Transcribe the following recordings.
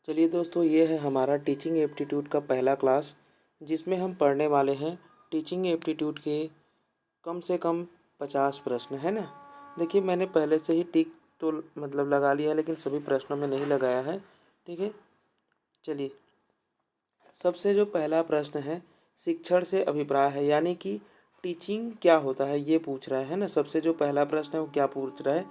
चलिए दोस्तों, ये है हमारा टीचिंग एप्टीट्यूड का पहला क्लास, जिसमें हम पढ़ने वाले हैं टीचिंग एप्टीट्यूड के कम से कम 50 प्रश्न, है ना। देखिए, मैंने पहले से ही टिक तो लगा लिया है, लेकिन सभी प्रश्नों में नहीं लगाया है। ठीक है, चलिए। सबसे जो पहला प्रश्न है, शिक्षण से अभिप्राय है, यानी कि टीचिंग क्या होता है ये पूछ रहा है ना। सबसे जो पहला प्रश्न है वो क्या पूछ रहा है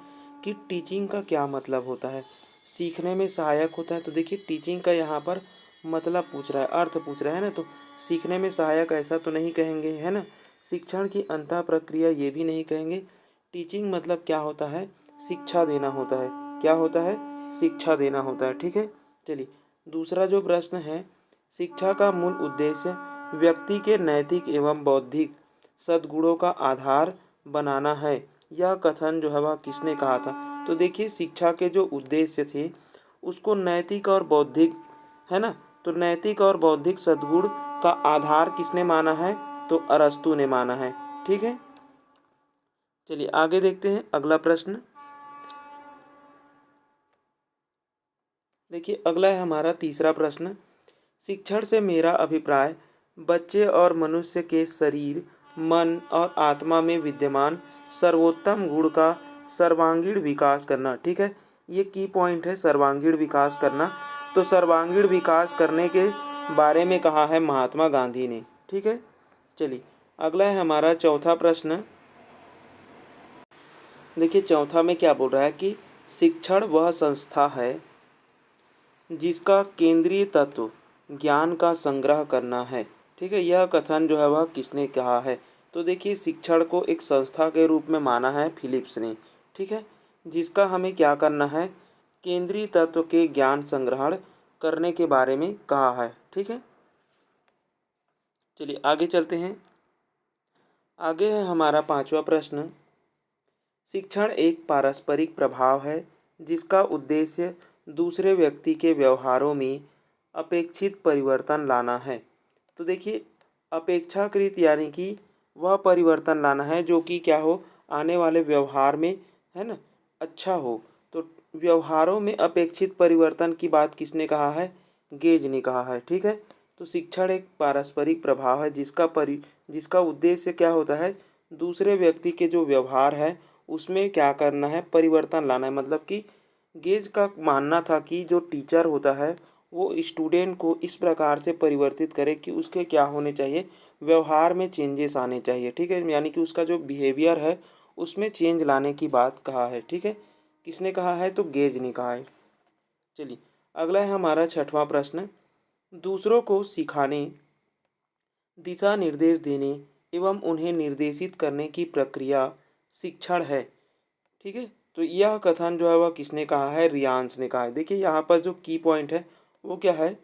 कि टीचिंग का क्या मतलब होता है, सीखने में सहायक होता है। तो देखिए, टीचिंग का यहाँ पर मतलब पूछ रहा है, अर्थ पूछ रहा है ना। तो सीखने में सहायक ऐसा तो नहीं कहेंगे, है ना। शिक्षण की अंतः प्रक्रिया ये भी नहीं कहेंगे। टीचिंग मतलब क्या होता है, शिक्षा देना होता है। क्या होता है, शिक्षा देना होता है। ठीक है, चलिए। दूसरा जो प्रश्न है, शिक्षा का मूल उद्देश्य व्यक्ति के नैतिक एवं बौद्धिक सद्गुणों का आधार बनाना है। यह कथन जो है वह किसने कहा था। तो देखिए, शिक्षा के जो उद्देश्य थे उसको नैतिक और बौद्धिक, है ना। तो नैतिक और बौद्धिक सद्गुण का आधार किसने माना है, तो अरस्तु ने माना है। ठीक है, चलिए आगे देखते हैं अगला प्रश्न। देखिए, अगला है हमारा तीसरा प्रश्न। शिक्षण से मेरा अभिप्राय बच्चे और मनुष्य के शरीर, मन और आत्मा में विद्यमान सर्वोत्तम गुण का सर्वांगीण विकास करना। ठीक है, ये की पॉइंट है, सर्वांगीण विकास करना। तो सर्वांगीण विकास करने के बारे में कहा है महात्मा गांधी ने। ठीक है, चलिए अगला है हमारा चौथा प्रश्न। देखिए, चौथा में क्या बोल रहा है कि शिक्षण वह संस्था है जिसका केंद्रीय तत्व ज्ञान का संग्रह करना है। ठीक है, यह कथन जो है वह किसने कहा है। तो देखिए, शिक्षण को एक संस्था के रूप में माना है फिलिप्स ने। ठीक है, जिसका हमें क्या करना है, केंद्रीय तत्व के ज्ञान संग्रहण करने के बारे में कहा है। ठीक है, चलिए आगे चलते हैं। आगे है हमारा पांचवा प्रश्न। शिक्षण एक पारस्परिक प्रभाव है जिसका उद्देश्य दूसरे व्यक्ति के व्यवहारों में अपेक्षित परिवर्तन लाना है। तो देखिए, अपेक्षाकृत यानी कि वह परिवर्तन लाना है जो कि क्या हो, आने वाले व्यवहार में, है ना, अच्छा हो। तो व्यवहारों में अपेक्षित परिवर्तन की बात किसने कहा है, गेज ने कहा है। ठीक है, तो शिक्षण एक पारस्परिक प्रभाव है जिसका उद्देश्य क्या होता है, दूसरे व्यक्ति के जो व्यवहार है उसमें क्या करना है, परिवर्तन लाना है। मतलब कि गेज का मानना था कि जो टीचर होता है वो स्टूडेंट को इस प्रकार से परिवर्तित करे कि उसके क्या होने चाहिए, व्यवहार में चेंजेस आने चाहिए। ठीक है, यानी कि उसका जो बिहेवियर है उसमें चेंज लाने की बात कहा है। ठीक है, किसने कहा है, तो गेज ने कहा है। चलिए अगला है हमारा छठवां प्रश्न। दूसरों को सिखाने, दिशा निर्देश देने एवं उन्हें निर्देशित करने की प्रक्रिया शिक्षण है। ठीक है, तो यह कथन जो है वह किसने कहा है, रियांस ने कहा है। देखिए, यहाँ पर जो की पॉइंट है वो क्या है,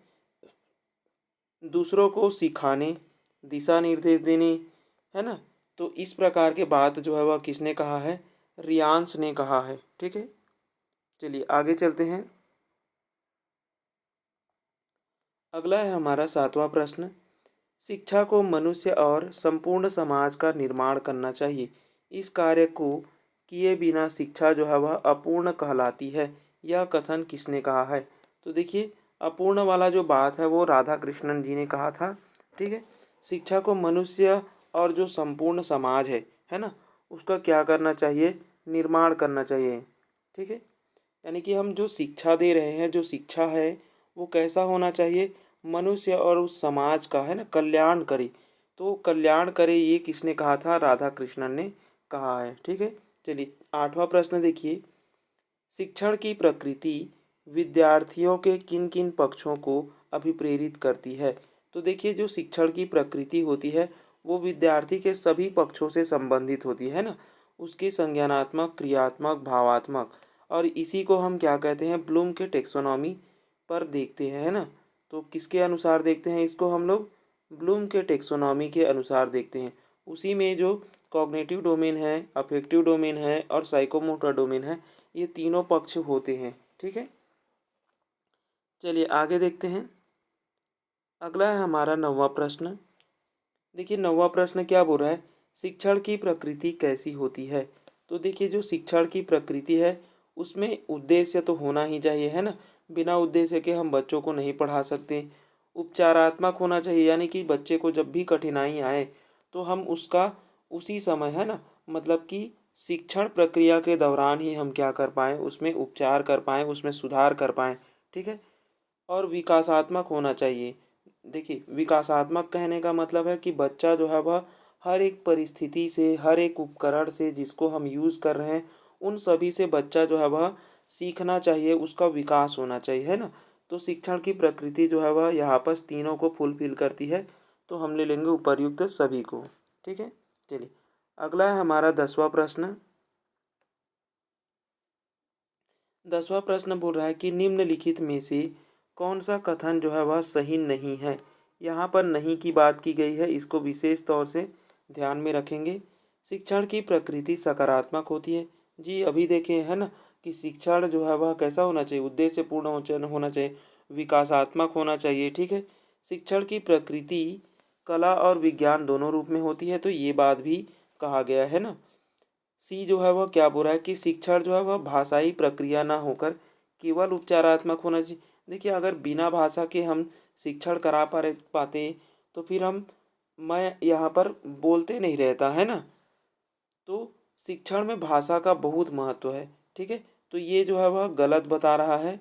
दूसरों को सिखाने, दिशा निर्देश देने, है ना। तो इस प्रकार के बात जो है वह किसने कहा है, रियांस ने कहा है। ठीक है, चलिए आगे चलते हैं। अगला है हमारा सातवां प्रश्न। शिक्षा को मनुष्य और संपूर्ण समाज का निर्माण करना चाहिए। इस कार्य को किए बिना शिक्षा जो है वह अपूर्ण कहलाती है। यह कथन किसने कहा है। तो देखिए, अपूर्ण वाला जो बात है वो राधा कृष्णन जी ने कहा था। ठीक है, शिक्षा को मनुष्य और जो संपूर्ण समाज है ना, उसका क्या करना चाहिए, निर्माण करना चाहिए। ठीक है, यानी कि हम जो शिक्षा दे रहे हैं, जो शिक्षा है वो कैसा होना चाहिए, मनुष्य और उस समाज का, है ना, कल्याण करे। तो कल्याण करे ये किसने कहा था, राधा कृष्णन ने कहा है। ठीक है, चलिए आठवां प्रश्न देखिए। शिक्षण की प्रकृति विद्यार्थियों के किन किन पक्षों को अभिप्रेरित करती है। तो देखिए, जो शिक्षण की प्रकृति होती है वो विद्यार्थी के सभी पक्षों से संबंधित होती है ना। उसके संज्ञानात्मक, क्रियात्मक, भावात्मक, और इसी को हम क्या कहते हैं, ब्लूम के टेक्सोनॉमी पर देखते हैं, है ना। तो किसके अनुसार देखते हैं इसको हम लोग, ब्लूम के टेक्सोनॉमी के अनुसार देखते हैं। उसी में जो कॉग्निटिव डोमेन है, अफेक्टिव डोमेन है और साइकोमोटर डोमेन है, ये तीनों पक्ष होते हैं। ठीक है, चलिए आगे देखते हैं। अगला है हमारा नौवां प्रश्न। देखिए, नौवां प्रश्न क्या बोल रहा है, शिक्षण की प्रकृति कैसी होती है। तो देखिए, जो शिक्षण की प्रकृति है उसमें उद्देश्य तो होना ही चाहिए, है ना। बिना उद्देश्य के हम बच्चों को नहीं पढ़ा सकते। उपचारात्मक होना चाहिए, यानी कि बच्चे को जब भी कठिनाई आए तो हम उसका उसी समय, है ना, मतलब कि शिक्षण प्रक्रिया के दौरान ही हम क्या कर पाएँ, उसमें उपचार कर पाएँ, उसमें सुधार कर पाएँ। ठीक है? और विकासात्मक होना चाहिए। देखिए, विकासात्मक कहने का मतलब है कि बच्चा जो है वह हर एक परिस्थिति से, हर एक उपकरण से जिसको हम यूज़ कर रहे हैं, उन सभी से बच्चा जो है वह सीखना चाहिए, उसका विकास होना चाहिए, है ना? तो शिक्षण की प्रकृति जो है वह यहाँ पर तीनों को फुलफ़िल करती है, तो हम ले लेंगे उपर्युक्त सभी को। ठीक है? चलिए, अगला है हमारा 10वां प्रश्न। 10वां प्रश्न बोल रहा है कि निम्नलिखित में से कौन-सा कथन जो है वह सही नहीं है? यहाँ पर नहीं की बात की गई है, इसको विशेष तौर से ध्यान में रखेंगे। शिक्षण की प्रकृति सकारात्मक होती है। जी, अभी देखें, है ना, कि शिक्षण जो है वह कैसा होना चाहिए? उद्देश्यपूर्ण होना चाहिए, विकासात्मक होना चाहिए, ठीक है? शिक्षण की प्रकृति कला और विज्ञान दोनों रूप में होती है, तो ये बात भी कहा गया है ना। सी जो है वह क्या बोल रहा है कि शिक्षण जो है वह भाषाई प्रक्रिया ना होकर केवल उपचारात्मक होना चाहिए। देखिए, अगर बिना भाषा के हम शिक्षण करा पाते तो फिर हम मैं यहाँ पर बोलते नहीं रहता, है ना। तो शिक्षण में भाषा का बहुत महत्व है। ठीक है, तो ये जो है वह गलत बता रहा है।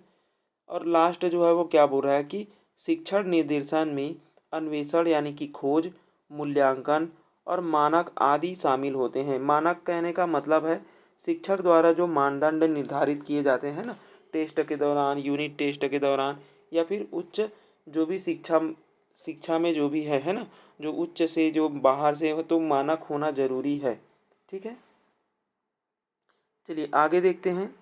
और लास्ट जो है वो क्या बोल रहा है कि शिक्षण निर्देशन में अन्वेषण यानी कि खोज, मूल्यांकन और मानक आदि शामिल होते हैं। मानक कहने का मतलब है शिक्षक द्वारा जो मानदंड निर्धारित किए जाते हैं ना, टेस्ट के दौरान, यूनिट टेस्ट के दौरान, या फिर उच्च जो भी शिक्षा शिक्षा में जो भी है ना, जो उच्च से जो बाहर से हो, तो मानक होना ज़रूरी है। ठीक है, चलिए आगे देखते हैं।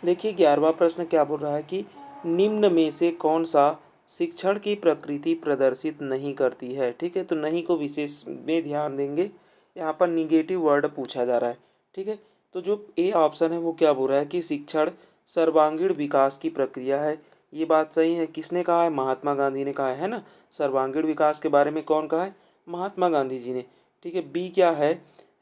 देखिए, 11वां प्रश्न क्या बोल रहा है कि निम्न में से कौन सा शिक्षण की प्रकृति प्रदर्शित नहीं करती है। ठीक है, तो नहीं को विशेष में ध्यान देंगे। यहाँ पर निगेटिव वर्ड पूछा जा रहा है। ठीक है, तो जो ए ऑप्शन है वो क्या बोल रहा है कि शिक्षण सर्वांगीण विकास की प्रक्रिया है। ये बात सही है। किसने कहा है? महात्मा गांधी ने कहा है ना। सर्वांगीण विकास के बारे में कौन कहा है? महात्मा गांधी जी ने। ठीक है, बी क्या है?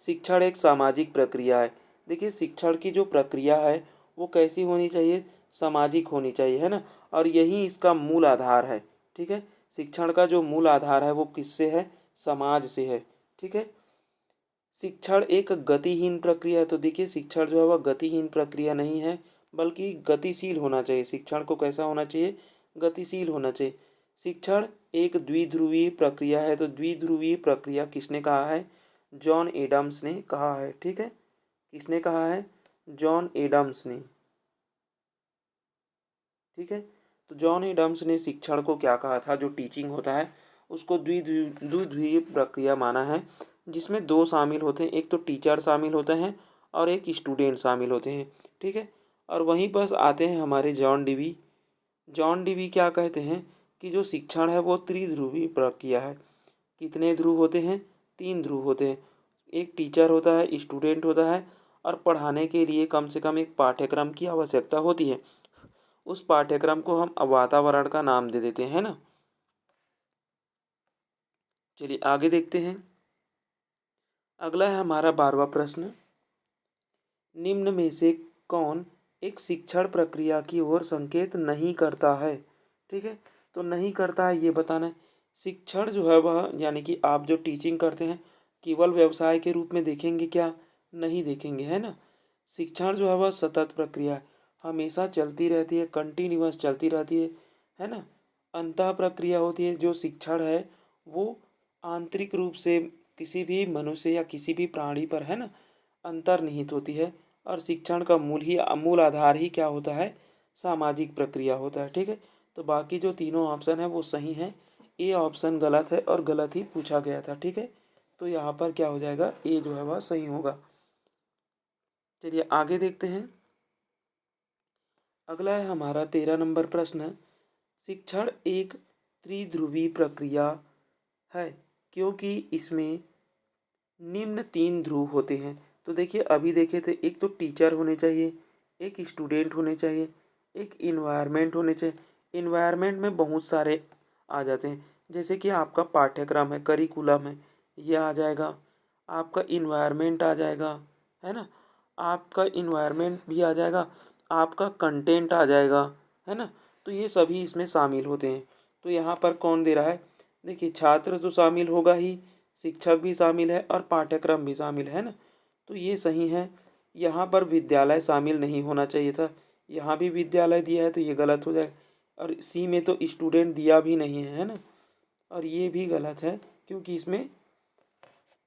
शिक्षण एक सामाजिक प्रक्रिया है। देखिए, शिक्षण की जो प्रक्रिया है वो कैसी होनी चाहिए? सामाजिक होनी चाहिए, है ना। और यही इसका मूल आधार है। ठीक है, शिक्षण का जो मूल आधार है वो किससे है? समाज से है। ठीक है, शिक्षण एक गतिहीन प्रक्रिया है। तो देखिए, शिक्षण जो है वह गतिहीन प्रक्रिया नहीं है, बल्कि गतिशील होना चाहिए। शिक्षण को कैसा होना चाहिए? गतिशील होना चाहिए। शिक्षण एक द्विध्रुवीय प्रक्रिया है। तो द्विध्रुवीय प्रक्रिया किसने कहा है? जॉन एडम्स ने कहा है। ठीक है, किसने कहा है? जॉन एडम्स ने। ठीक है, तो जॉन एडम्स ने शिक्षण को क्या कहा था? जो टीचिंग होता है उसको द्विध्रुवीय प्रक्रिया माना है, जिसमें दो शामिल होते हैं। एक तो टीचर शामिल होते हैं और एक स्टूडेंट शामिल होते हैं। ठीक है, और वहीं पर आते हैं हमारे जॉन डीवी। जॉन डीवी क्या कहते हैं कि जो शिक्षण है वो त्रिध्रुवीय प्रक्रिया है। कितने ध्रुव होते हैं? 3 ध्रुव होते हैं। एक टीचर होता है, स्टूडेंट होता है, और पढ़ाने के लिए कम से कम एक पाठ्यक्रम की आवश्यकता होती है। उस पाठ्यक्रम को हम वातावरण का नाम दे देते हैं ना। चलिए आगे देखते हैं। अगला है हमारा 12वां प्रश्न। निम्न में से कौन एक शिक्षण प्रक्रिया की ओर संकेत नहीं करता है? ठीक है, तो नहीं करता है ये बताना है। शिक्षण जो है वह, यानी कि आप जो टीचिंग करते हैं, केवल व्यवसाय के रूप में देखेंगे क्या? नहीं देखेंगे, है ना। शिक्षण जो है वह सतत प्रक्रिया है, हमेशा चलती रहती है, कंटिन्यूअस चलती रहती है ना। अंतः प्रक्रिया होती है। जो शिक्षण है वो आंतरिक रूप से किसी भी मनुष्य या किसी भी प्राणी पर, है ना, अंतर्निहित होती है। और शिक्षण का मूल आधार ही क्या होता है? सामाजिक प्रक्रिया होता है। ठीक है, तो बाकी जो तीनों ऑप्शन है वो सही हैं। ए ऑप्शन गलत है और गलत ही पूछा गया था। ठीक है, तो यहाँ पर क्या हो जाएगा? ए जो है वह सही होगा। चलिए आगे देखते हैं। अगला है हमारा 13 नंबर प्रश्न। शिक्षण एक त्रिध्रुवी प्रक्रिया है क्योंकि इसमें निम्न 3 ध्रुव होते हैं। तो देखिए, अभी देखे थे, एक तो टीचर होने चाहिए, एक स्टूडेंट होने चाहिए, एक इन्वायरमेंट होने चाहिए। इन्वायरमेंट में बहुत सारे आ जाते हैं, जैसे कि आपका पाठ्यक्रम है, करिकुलम है, ये आ जाएगा। आपका इन्वायरमेंट आ जाएगा, है ना। आपका इन्वायरमेंट भी आ जाएगा, आपका कंटेंट आ जाएगा, है ना? तो ये सभी इसमें शामिल होते हैं। तो यहाँ पर कौन दे रहा है? देखिए छात्र तो शामिल होगा ही, शिक्षक भी शामिल है और पाठ्यक्रम भी शामिल है ना? तो ये सही है। यहाँ पर विद्यालय शामिल नहीं होना चाहिए था, यहाँ भी विद्यालय दिया है तो ये गलत हो जाएगा। और सी में तो स्टूडेंट दिया भी नहीं है ना? और ये भी गलत है क्योंकि इसमें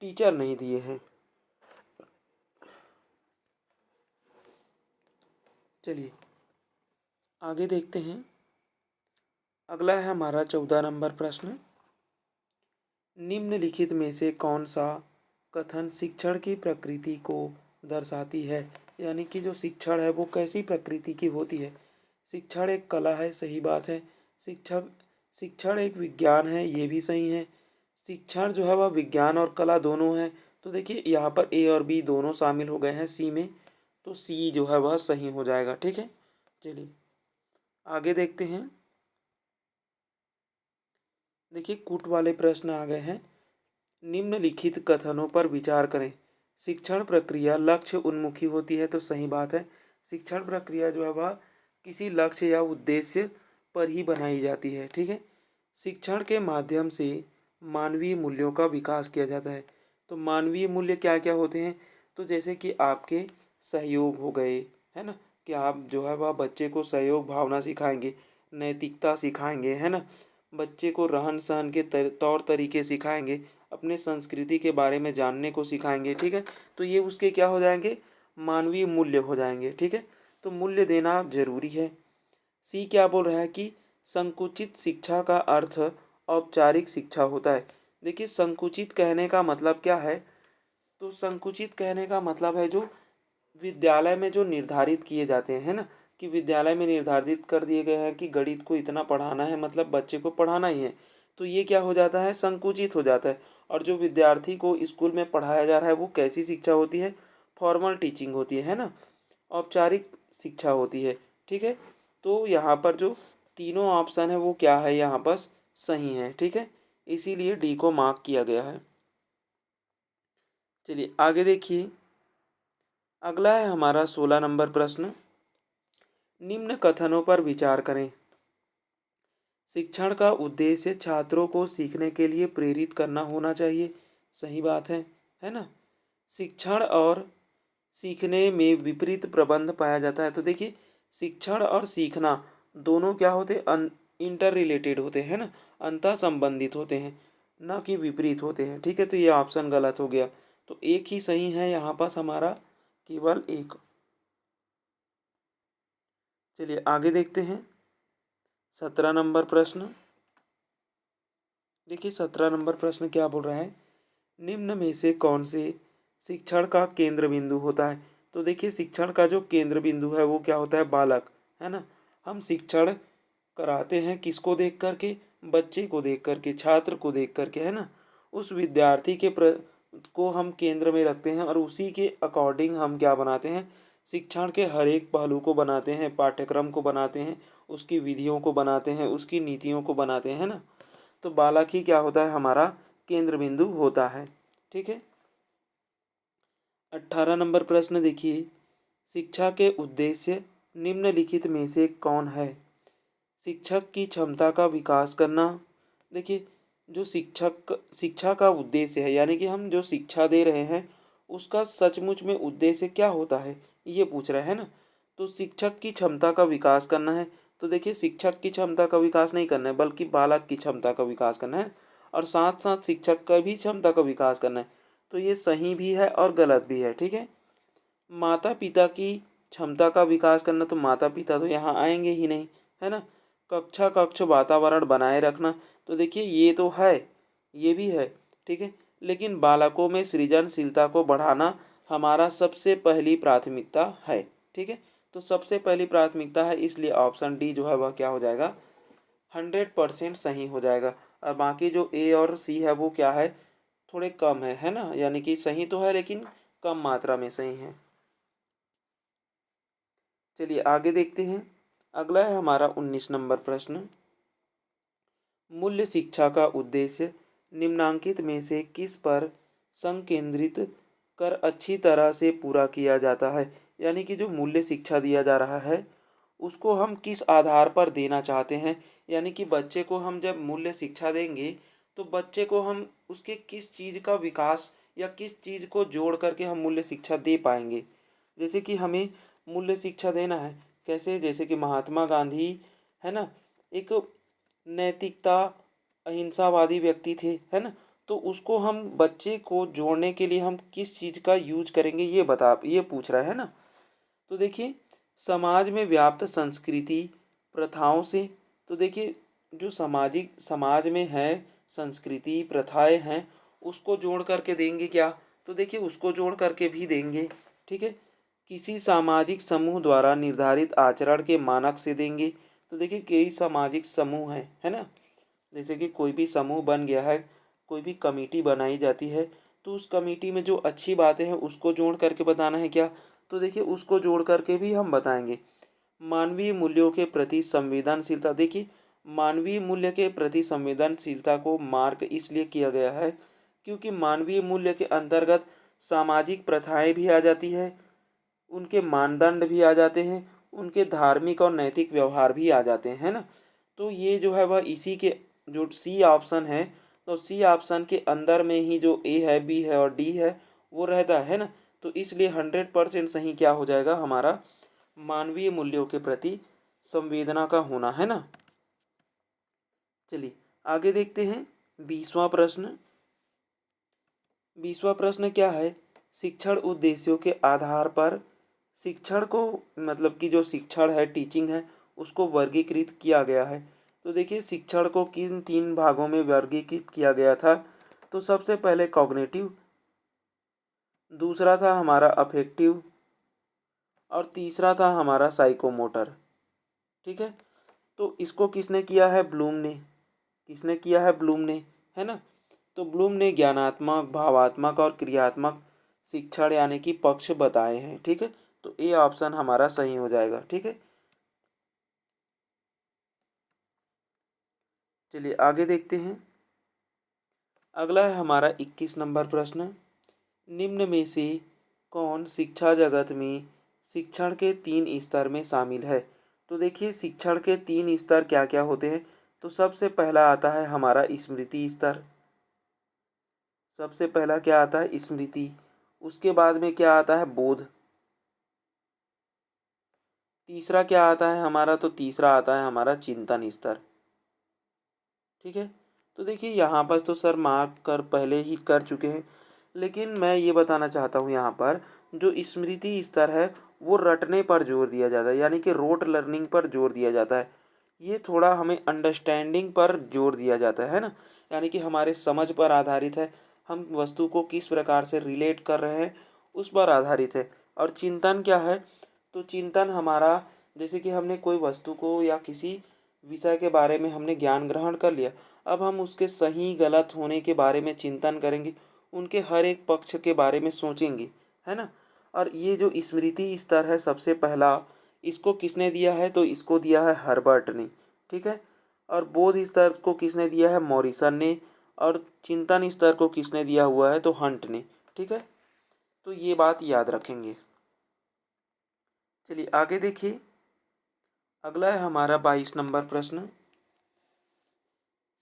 टीचर नहीं दिए हैं। चलिए आगे देखते हैं। अगला है हमारा 14 नंबर प्रश्न। निम्नलिखित में से कौन सा कथन शिक्षण की प्रकृति को दर्शाती है? यानी कि जो शिक्षण है वो कैसी प्रकृति की होती है? शिक्षण एक कला है, सही बात है। शिक्षक शिक्षण एक विज्ञान है, ये भी सही है। शिक्षण जो है वह विज्ञान और कला दोनों है। तो देखिए यहाँ पर ए और बी दोनों शामिल हो गए हैं सी में, तो सी जो है वह सही हो जाएगा। ठीक है, चलिए आगे देखते हैं। देखिए कूट वाले प्रश्न आ गए हैं। निम्नलिखित कथनों पर विचार करें। शिक्षण प्रक्रिया लक्ष्य उन्मुखी होती है, तो सही बात है। शिक्षण प्रक्रिया जो है वह किसी लक्ष्य या उद्देश्य पर ही बनाई जाती है। ठीक है, शिक्षण के माध्यम से मानवीय मूल्यों का विकास किया जाता है। तो मानवीय मूल्य क्या क्या होते हैं? तो जैसे कि आपके सहयोग हो गए, है ना, कि आप जो है वह बच्चे को सहयोग भावना सिखाएंगे, नैतिकता सिखाएंगे, है ना, बच्चे को रहन सहन के तौर तरीके सिखाएंगे, अपने संस्कृति के बारे में जानने को सिखाएंगे। ठीक है, तो ये उसके क्या हो जाएंगे? मानवीय मूल्य हो जाएंगे। ठीक है, तो मूल्य देना जरूरी है। सी क्या बोल रहा है कि संकुचित शिक्षा का अर्थ औपचारिक शिक्षा होता है। देखिए संकुचित कहने का मतलब क्या है? तो संकुचित कहने का मतलब है जो विद्यालय में जो निर्धारित किए जाते हैं, है ना, कि विद्यालय में निर्धारित कर दिए गए हैं कि गणित को इतना पढ़ाना है, मतलब बच्चे को पढ़ाना ही है, तो ये क्या हो जाता है? संकुचित हो जाता है। और जो विद्यार्थी को स्कूल में पढ़ाया जा रहा है वो कैसी शिक्षा होती है? फॉर्मल टीचिंग होती है ना, औपचारिक शिक्षा होती है। ठीक है, तो यहाँ पर जो तीनों ऑप्शन है वो क्या है यहाँ पर? सही है। ठीक है, इसीलिए डी को मार्क किया गया है। चलिए आगे देखिए। अगला है हमारा 16 नंबर प्रश्न। निम्न कथनों पर विचार करें। शिक्षण का उद्देश्य छात्रों को सीखने के लिए प्रेरित करना होना चाहिए, सही बात है ना? शिक्षण और सीखने में विपरीत प्रबंध पाया जाता है। तो देखिए शिक्षण और सीखना दोनों क्या होते हैं? इंटर रिलेटेड होते हैं ना, अंतः संबंधित होते हैं, न कि विपरीत होते हैं। ठीक है, तो ये ऑप्शन गलत हो गया। तो एक ही सही है यहाँ पास हमारा, केवल एक। चलिए आगे देखते हैं। 17 नंबर प्रश्न। देखिए 17 नंबर प्रश्न क्या बोल रहा है? निम्न में से कौन से शिक्षण का केंद्र बिंदु होता है? तो देखिए शिक्षण का जो केंद्र बिंदु है वो क्या होता है? बालक, है ना। हम शिक्षण कराते हैं किसको देख करके? बच्चे को देख करके, छात्र को देख करके, है ना। उस विद्यार्थी को हम केंद्र में रखते हैं और उसी के अकॉर्डिंग हम क्या बनाते हैं? शिक्षण के हर एक पहलू को बनाते हैं, पाठ्यक्रम को बनाते हैं, उसकी विधियों को बनाते हैं, उसकी नीतियों को बनाते हैं, है ना। तो बालक ही क्या होता है? हमारा केंद्र बिंदु होता है। ठीक है, 18 नंबर प्रश्न देखिए। शिक्षा के उद्देश्य निम्नलिखित में से कौन है? शिक्षक की क्षमता का विकास करना। देखिए जो शिक्षा का उद्देश्य है, यानी कि हम जो शिक्षा दे रहे हैं उसका सचमुच में उद्देश्य क्या होता है, ये पूछ रहे हैं ना। तो शिक्षक की क्षमता का विकास करना है। तो देखिए शिक्षक की क्षमता का विकास नहीं करना है बल्कि बालक की क्षमता का विकास करना है, और साथ साथ शिक्षक का भी क्षमता का विकास करना है। तो ये सही भी है और गलत भी है। ठीक है, माता पिता की क्षमता का विकास करना, तो माता पिता तो यहाँ आएंगे ही नहीं, है ना। कक्ष वातावरण बनाए रखना, तो देखिए ये तो है, ये भी है। ठीक है, लेकिन बालकों में सृजनशीलता को बढ़ाना हमारा सबसे पहली प्राथमिकता है। ठीक है, तो सबसे पहली प्राथमिकता है, इसलिए ऑप्शन डी जो है वह क्या हो जाएगा? 100% सही हो जाएगा। और बाकी जो ए और सी है वो क्या है? थोड़े कम है ना, यानी कि सही तो है लेकिन कम मात्रा में सही है। चलिए आगे देखते हैं। अगला है हमारा 19 नंबर प्रश्न। मूल्य शिक्षा का उद्देश्य निम्नांकित में से किस पर संकेंद्रित कर अच्छी तरह से पूरा किया जाता है। यानी कि जो मूल्य शिक्षा दिया जा रहा है, उसको हम किस आधार पर देना चाहते हैं। यानी कि बच्चे को हम जब मूल्य शिक्षा देंगे, तो बच्चे को हम उसके किस चीज़ का विकास या किस चीज़ को जोड़ करके हम मूल्य शिक्षा दे पाएंगे। जैसे कि हमें मूल्य शिक्षा देना है, कैसे, जैसे कि महात्मा गांधी, है ना, एक नैतिकता अहिंसावादी व्यक्ति थे, है ना। तो उसको हम बच्चे को जोड़ने के लिए हम किस चीज़ का यूज करेंगे, ये पूछ रहा है ना। तो देखिए, समाज में व्याप्त संस्कृति प्रथाओं से, तो देखिए जो सामाजिक समाज में है संस्कृति प्रथाएं हैं, उसको जोड़ करके देंगे क्या। तो देखिए उसको जोड़ करके भी देंगे, ठीक है। किसी सामाजिक समूह द्वारा निर्धारित आचरण के मानक से देंगे। तो देखिए कई सामाजिक समूह हैं, है ना। जैसे कि कोई भी समूह बन गया है, कोई भी कमेटी बनाई जाती है, तो उस कमेटी में जो अच्छी बातें हैं उसको जोड़ करके बताना है क्या। तो देखिए उसको जोड़ करके भी हम बताएंगे। मानवीय मूल्यों के प्रति संवेदनशीलता, देखिए मानवीय मूल्य के प्रति संवेदनशीलता को मार्क इसलिए किया गया है क्योंकि मानवीय मूल्य के अंतर्गत सामाजिक प्रथाएं भी आ जाती है, उनके मानदंड भी आ जाते हैं, उनके धार्मिक और नैतिक व्यवहार भी आ जाते हैं, है ना। तो ये जो है वह इसी के जो सी ऑप्शन है, तो सी ऑप्शन के अंदर में ही जो ए है, बी है और डी है वो रहता है ना। तो इसलिए 100% सही क्या हो जाएगा हमारा, मानवीय मूल्यों के प्रति संवेदना का होना, है ना। चलिए आगे देखते हैं 20वां प्रश्न। 20वां प्रश्न क्या है, शिक्षण उद्देश्यों के आधार पर शिक्षण को, मतलब कि जो शिक्षण है, टीचिंग है, उसको वर्गीकृत किया गया है। तो देखिए शिक्षण को किन 3 भागों में वर्गीकृत किया गया था। तो सबसे पहले कॉग्निटिव, दूसरा था हमारा अफेक्टिव और तीसरा था हमारा साइकोमोटर, ठीक है। तो इसको किसने किया है, ब्लूम ने। किसने किया है, ब्लूम ने, है ना। तो ब्लूम ने ज्ञानात्मक, भावात्मक और क्रियात्मक शिक्षण यानी कि पक्ष बताए हैं, ठीक है। तो ए ऑप्शन हमारा सही हो जाएगा, ठीक है। चलिए आगे देखते हैं। अगला है हमारा 21 नंबर प्रश्न। निम्न में से कौन शिक्षा जगत में शिक्षण के 3 स्तर में शामिल है। तो देखिए शिक्षण के 3 स्तर क्या क्या होते हैं। तो सबसे पहला आता है हमारा स्मृति स्तर। सबसे पहला क्या आता है, स्मृति। उसके बाद में क्या आता है, बोध। तीसरा क्या आता है हमारा, तो तीसरा आता है हमारा चिंतन स्तर, ठीक है। तो देखिए यहाँ पर तो सर मार्क कर पहले ही कर चुके हैं, लेकिन मैं ये बताना चाहता हूँ यहाँ पर जो स्मृति स्तर है वो रटने पर जोर दिया जाता है, यानी कि रोट लर्निंग पर जोर दिया जाता है। ये थोड़ा हमें अंडरस्टैंडिंग पर जोर दिया जाता है ना, यानी कि हमारे समझ पर आधारित है, हम वस्तु को किस प्रकार से रिलेट कर रहे हैं उस पर आधारित है। और चिंतन क्या है, तो चिंतन हमारा, जैसे कि हमने कोई वस्तु को या किसी विषय के बारे में हमने ज्ञान ग्रहण कर लिया, अब हम उसके सही गलत होने के बारे में चिंतन करेंगे, उनके हर एक पक्ष के बारे में सोचेंगे, है ना। और ये जो स्मृति स्तर है सबसे पहला, इसको किसने दिया है, तो इसको दिया है हर्बर्ट ने, ठीक है। और बोध स्तर को किसने दिया है, मॉरिसन ने। और चिंतन स्तर को किसने दिया हुआ है, तो हंट ने, ठीक है। तो ये बात याद रखेंगे। चलिए आगे देखिए। अगला है हमारा 22 नंबर प्रश्न।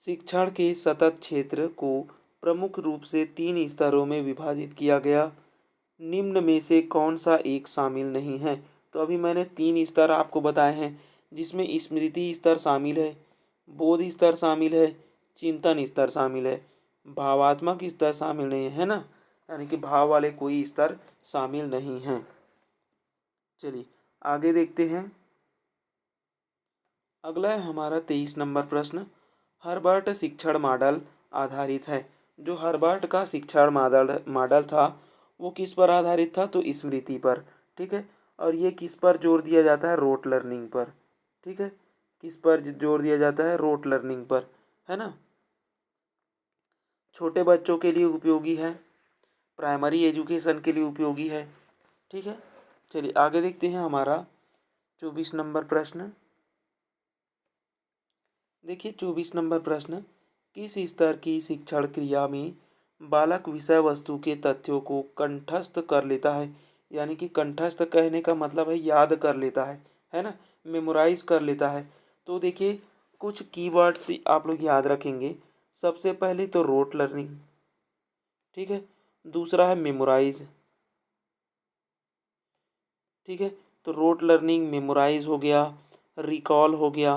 शिक्षण के सतत क्षेत्र को प्रमुख रूप से 3 स्तरों में विभाजित किया गया, निम्न में से कौन सा एक शामिल नहीं है। तो अभी मैंने 3 स्तर आपको बताए हैं, जिसमें स्मृति स्तर शामिल है, बोध स्तर शामिल है, चिंतन स्तर शामिल है, भावात्मक स्तर शामिल नहीं है ना, यानी कि भाव वाले कोई स्तर शामिल नहीं हैं। चलिए आगे देखते हैं। अगला है हमारा 23 नंबर प्रश्न। हर्बर्ट शिक्षण मॉडल आधारित है। जो हर्बर्ट का शिक्षण मॉडल मॉडल था वो किस पर आधारित था, तो स्मृति पर, ठीक है। और ये किस पर जोर दिया जाता है, रोट लर्निंग पर, ठीक है। किस पर जोर दिया जाता है, रोट लर्निंग पर, है ना। छोटे बच्चों के लिए उपयोगी है, प्राइमरी एजुकेशन के लिए उपयोगी है, ठीक है। चलिए आगे देखते हैं हमारा 24 नंबर प्रश्न। देखिए 24 नंबर प्रश्न, किस स्तर की शिक्षण क्रिया में बालक विषय वस्तु के तथ्यों को कंठस्थ कर लेता है, यानी कि कंठस्थ कहने का मतलब है याद कर लेता है ना, मेमोराइज कर लेता है। तो देखिए कुछ कीवर्ड्स आप लोग याद रखेंगे। सबसे पहले तो रोट लर्निंग, ठीक है। दूसरा है मेमोराइज, ठीक है। तो रोट लर्निंग, मेमोराइज हो गया, रिकॉल हो गया,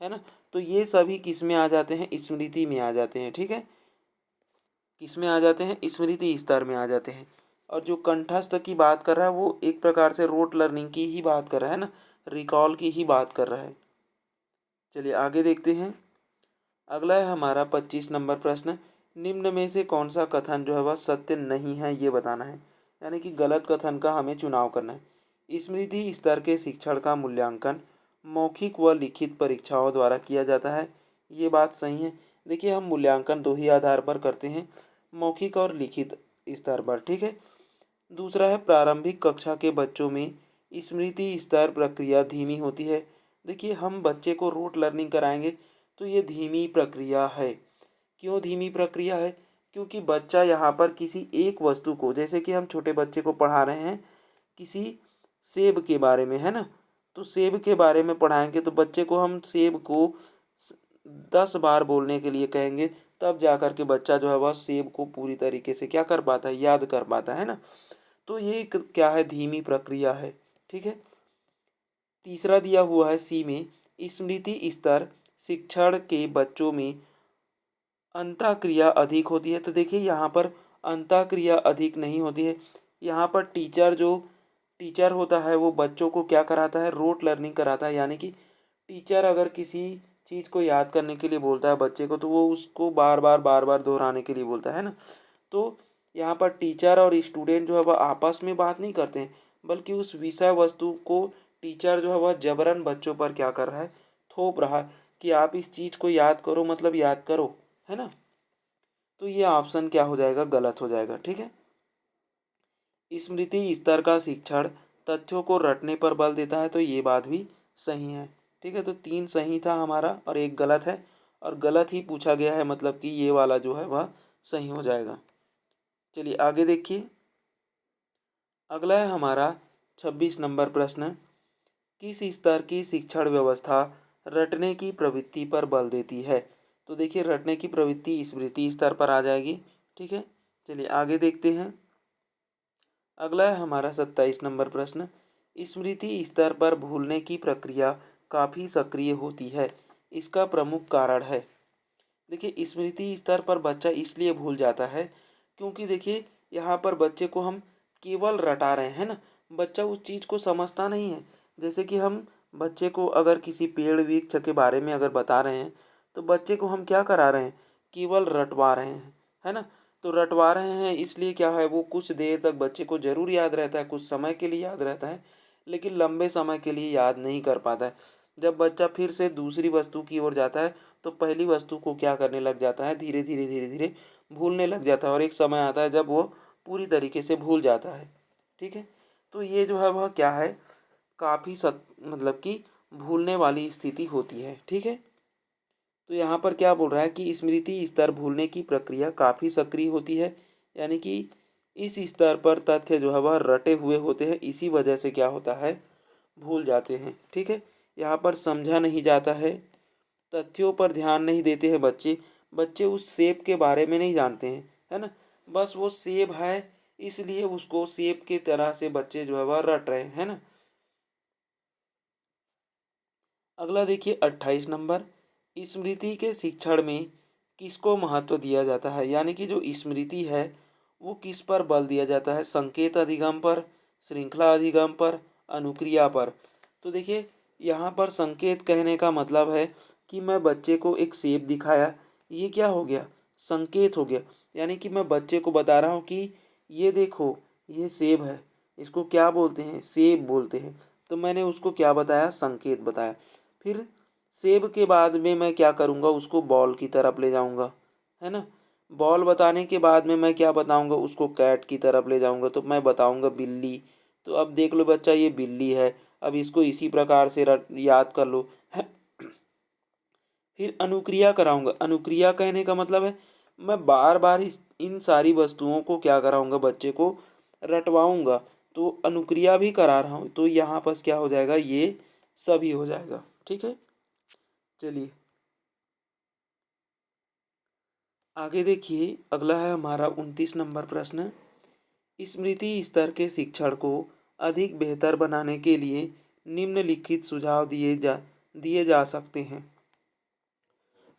है ना। तो ये सभी किस में आ जाते हैं, स्मृति में आ जाते हैं, ठीक है। किस में आ जाते हैं, स्मृति स्तर में आ जाते हैं। और जो कंठस्थ की बात कर रहा है वो एक प्रकार से रोट लर्निंग की ही बात कर रहा है ना, रिकॉल की ही बात कर रहा है। चलिए आगे देखते हैं। अगला है हमारा 25 नंबर प्रश्न। निम्न में से कौन सा कथन जो है वह सत्य नहीं है, ये बताना है, यानी कि गलत कथन का हमें चुनाव करना है। स्मृति स्तर के शिक्षण का मूल्यांकन मौखिक व लिखित परीक्षाओं द्वारा किया जाता है, ये बात सही है। देखिए हम मूल्यांकन दो ही आधार पर करते हैं, मौखिक और लिखित स्तर पर, ठीक है। दूसरा है प्रारंभिक कक्षा के बच्चों में स्मृति स्तर प्रक्रिया धीमी होती है। देखिए हम बच्चे को रूट लर्निंग कराएंगे तो ये धीमी प्रक्रिया है। क्यों धीमी प्रक्रिया है? क्योंकि बच्चा यहाँ पर किसी एक वस्तु को, जैसे कि हम छोटे बच्चे को पढ़ा रहे हैं किसी सेब के बारे में, है ना। तो सेब के बारे में पढ़ाएंगे तो बच्चे को हम सेब को 10 बार बोलने के लिए कहेंगे, तब जा कर के बच्चा जो है वह सेब को पूरी तरीके से क्या कर पाता है, याद कर पाता है ना। तो ये एक क्या है, धीमी प्रक्रिया है, ठीक है। तीसरा दिया हुआ है सी में, स्मृति स्तर शिक्षण के बच्चों में अंतःक्रिया अधिक होती है। तो देखिए यहाँ पर अंतःक्रिया अधिक नहीं होती है। यहाँ पर टीचर होता है वो बच्चों को क्या कराता है, रोट लर्निंग कराता है। यानी कि टीचर अगर किसी चीज़ को याद करने के लिए बोलता है बच्चे को, तो वो उसको बार बार दोहराने के लिए बोलता है ना। तो यहाँ पर टीचर और स्टूडेंट जो है वह आपस में बात नहीं करते हैं, बल्कि उस विषय वस्तु को टीचर जो है वह जबरन बच्चों पर क्या कर रहा है, थोप रहा है कि आप इस चीज़ को याद करो, मतलब याद करो, है ना। तो ये ऑप्शन क्या हो जाएगा, गलत हो जाएगा, ठीक है। स्मृति स्तर का शिक्षण तथ्यों को रटने पर बल देता है, तो ये बात भी सही है, ठीक है। तो 3 सही था हमारा और 1 गलत है, और गलत ही पूछा गया है, मतलब कि ये वाला जो है वह सही हो जाएगा। चलिए आगे देखिए। अगला है हमारा 26 नंबर प्रश्न। किस स्तर की शिक्षण व्यवस्था रटने की प्रवृत्ति पर बल देती है? तो देखिए रटने की प्रवृत्ति स्मृति स्तर पर आ जाएगी, ठीक है। चलिए आगे देखते हैं। अगला है हमारा 27 नंबर प्रश्न। स्मृति स्तर पर भूलने की प्रक्रिया काफ़ी सक्रिय होती है, इसका प्रमुख कारण है। देखिए स्मृति स्तर पर बच्चा इसलिए भूल जाता है क्योंकि देखिए यहाँ पर बच्चे को हम केवल रटा रहे हैं ना, बच्चा उस चीज़ को समझता नहीं है। जैसे कि हम बच्चे को अगर किसी पेड़ वृक्ष के बारे में अगर बता रहे हैं, तो बच्चे को हम क्या करा रहे हैं, केवल रटवा रहे हैं, है ना। तो रटवा रहे हैं इसलिए क्या है, वो कुछ देर तक बच्चे को ज़रूर याद रहता है, कुछ समय के लिए याद रहता है, लेकिन लंबे समय के लिए याद नहीं कर पाता है। जब बच्चा फिर से दूसरी वस्तु की ओर जाता है तो पहली वस्तु को क्या करने लग जाता है, धीरे धीरे भूलने लग जाता है, और एक समय आता है जब वो पूरी तरीके से भूल जाता है, ठीक है। तो ये जो है वह क्या है, काफ़ी मतलब कि भूलने वाली स्थिति होती है, ठीक है। तो यहाँ पर क्या बोल रहा है कि स्मृति स्तर भूलने की प्रक्रिया काफ़ी सक्रिय होती है, यानी कि इस स्तर पर तथ्य जो है वह रटे हुए होते हैं, इसी वजह से क्या होता है, भूल जाते हैं, ठीक है। यहाँ पर समझा नहीं जाता है, तथ्यों पर ध्यान नहीं देते हैं बच्चे। बच्चे उस सेब के बारे में नहीं जानते हैं, है ना। बस वो सेब है इसलिए उसको सेब की तरह से बच्चे जो है वह रट रहे हैं, है ना। अगला देखिए 28 नंबर। स्मृति के शिक्षण में किसको महत्व दिया जाता है, यानी कि जो स्मृति है वो किस पर बल दिया जाता है, संकेत अधिगम पर, श्रृंखला अधिगम पर, अनुक्रिया पर। तो देखिए यहाँ पर संकेत कहने का मतलब है कि मैं बच्चे को एक सेब दिखाया, ये क्या हो गया, संकेत हो गया। यानी कि मैं बच्चे को बता रहा हूँ कि ये देखो ये सेब है, इसको क्या बोलते हैं, सेब बोलते हैं। तो मैंने उसको क्या बताया, संकेत बताया। फिर सेब के बाद में मैं क्या करूँगा, उसको बॉल की तरफ ले जाऊँगा, है ना। बॉल बताने के बाद में मैं क्या बताऊँगा, उसको कैट की तरफ ले जाऊँगा, तो मैं बताऊँगा बिल्ली। तो अब देख लो बच्चा ये बिल्ली है, अब इसको इसी प्रकार से याद कर लो, है। फिर अनुक्रिया कराऊंगा। अनुक्रिया कहने का मतलब है मैं बार बार इन सारी वस्तुओं को क्या कराऊंगा, बच्चे को रटवाऊंगा। तो अनुक्रिया भी करा रहा हूँ, तो यहाँ पर क्या हो जाएगा, ये सभी हो जाएगा। ठीक है, चलिए आगे देखिए। अगला है हमारा 29 नंबर प्रश्न। स्मृति स्तर के शिक्षण को अधिक बेहतर बनाने के लिए निम्नलिखित सुझाव दिए जा सकते हैं।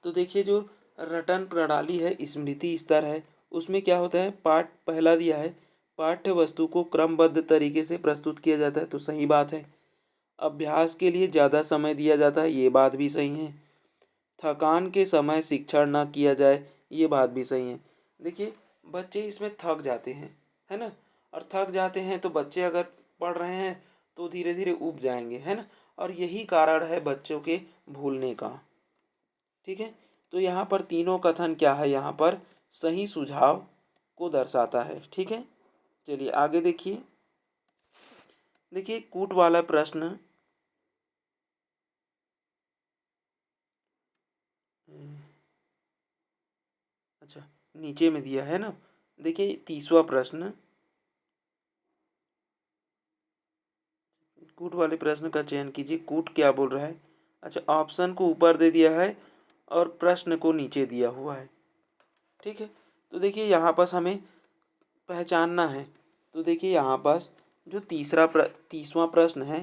तो देखिए, जो रटन प्रणाली है, स्मृति स्तर है, उसमें क्या होता है, पाठ पहला दिया है, पाठ्य वस्तु को क्रमबद्ध तरीके से प्रस्तुत किया जाता है, तो सही बात है। अभ्यास के लिए ज़्यादा समय दिया जाता है, ये बात भी सही है। थकान के समय शिक्षण ना किया जाए, ये बात भी सही है। देखिए, बच्चे इसमें थक जाते हैं, है ना, और थक जाते हैं तो बच्चे अगर पढ़ रहे हैं तो धीरे धीरे ऊब जाएंगे, है ना, और यही कारण है बच्चों के भूलने का। ठीक है, तो यहाँ पर तीनों कथन क्या है, यहाँ पर सही सुझाव को दर्शाता है। ठीक है, चलिए आगे देखिए। देखिए, कूट वाला प्रश्न, अच्छा, नीचे में दिया है ना। देखिए 30वां प्रश्न, कूट वाले प्रश्न का चयन कीजिए। कूट क्या बोल रहा है, अच्छा, ऑप्शन को ऊपर दे दिया है और प्रश्न को नीचे दिया हुआ है। ठीक है, तो देखिए यहाँ पास हमें पहचानना है। तो देखिए यहाँ पास जो 30वां प्रश्न है,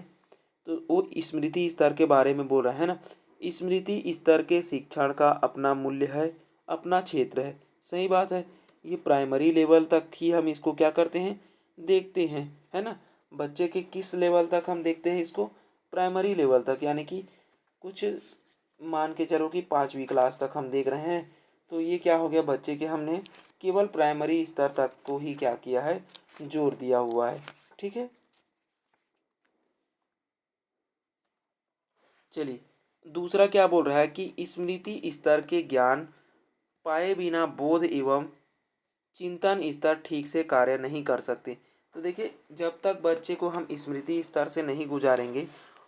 तो वो स्मृति स्तर के बारे में बोल रहा है ना। स्मृति स्तर के शिक्षण का अपना मूल्य है, अपना क्षेत्र है। सही बात है, ये प्राइमरी लेवल तक ही हम इसको क्या करते हैं, देखते हैं, है ना। बच्चे के किस लेवल तक हम देखते हैं इसको, प्राइमरी लेवल तक, यानी कि कुछ मान के चलो कि 5वीं क्लास तक हम देख रहे हैं। तो ये क्या हो गया, बच्चे के हमने केवल प्राइमरी स्तर तक को ही क्या किया है, जोर दिया हुआ है। ठीक है, चलिए दूसरा क्या बोल रहा है कि स्मृति स्तर के ज्ञान पाए बिना बोध एवं चिंतन स्तर ठीक से कार्य नहीं कर सकते। तो देखिए, जब तक बच्चे को हम स्मृति स्तर से नहीं गुजारेंगे,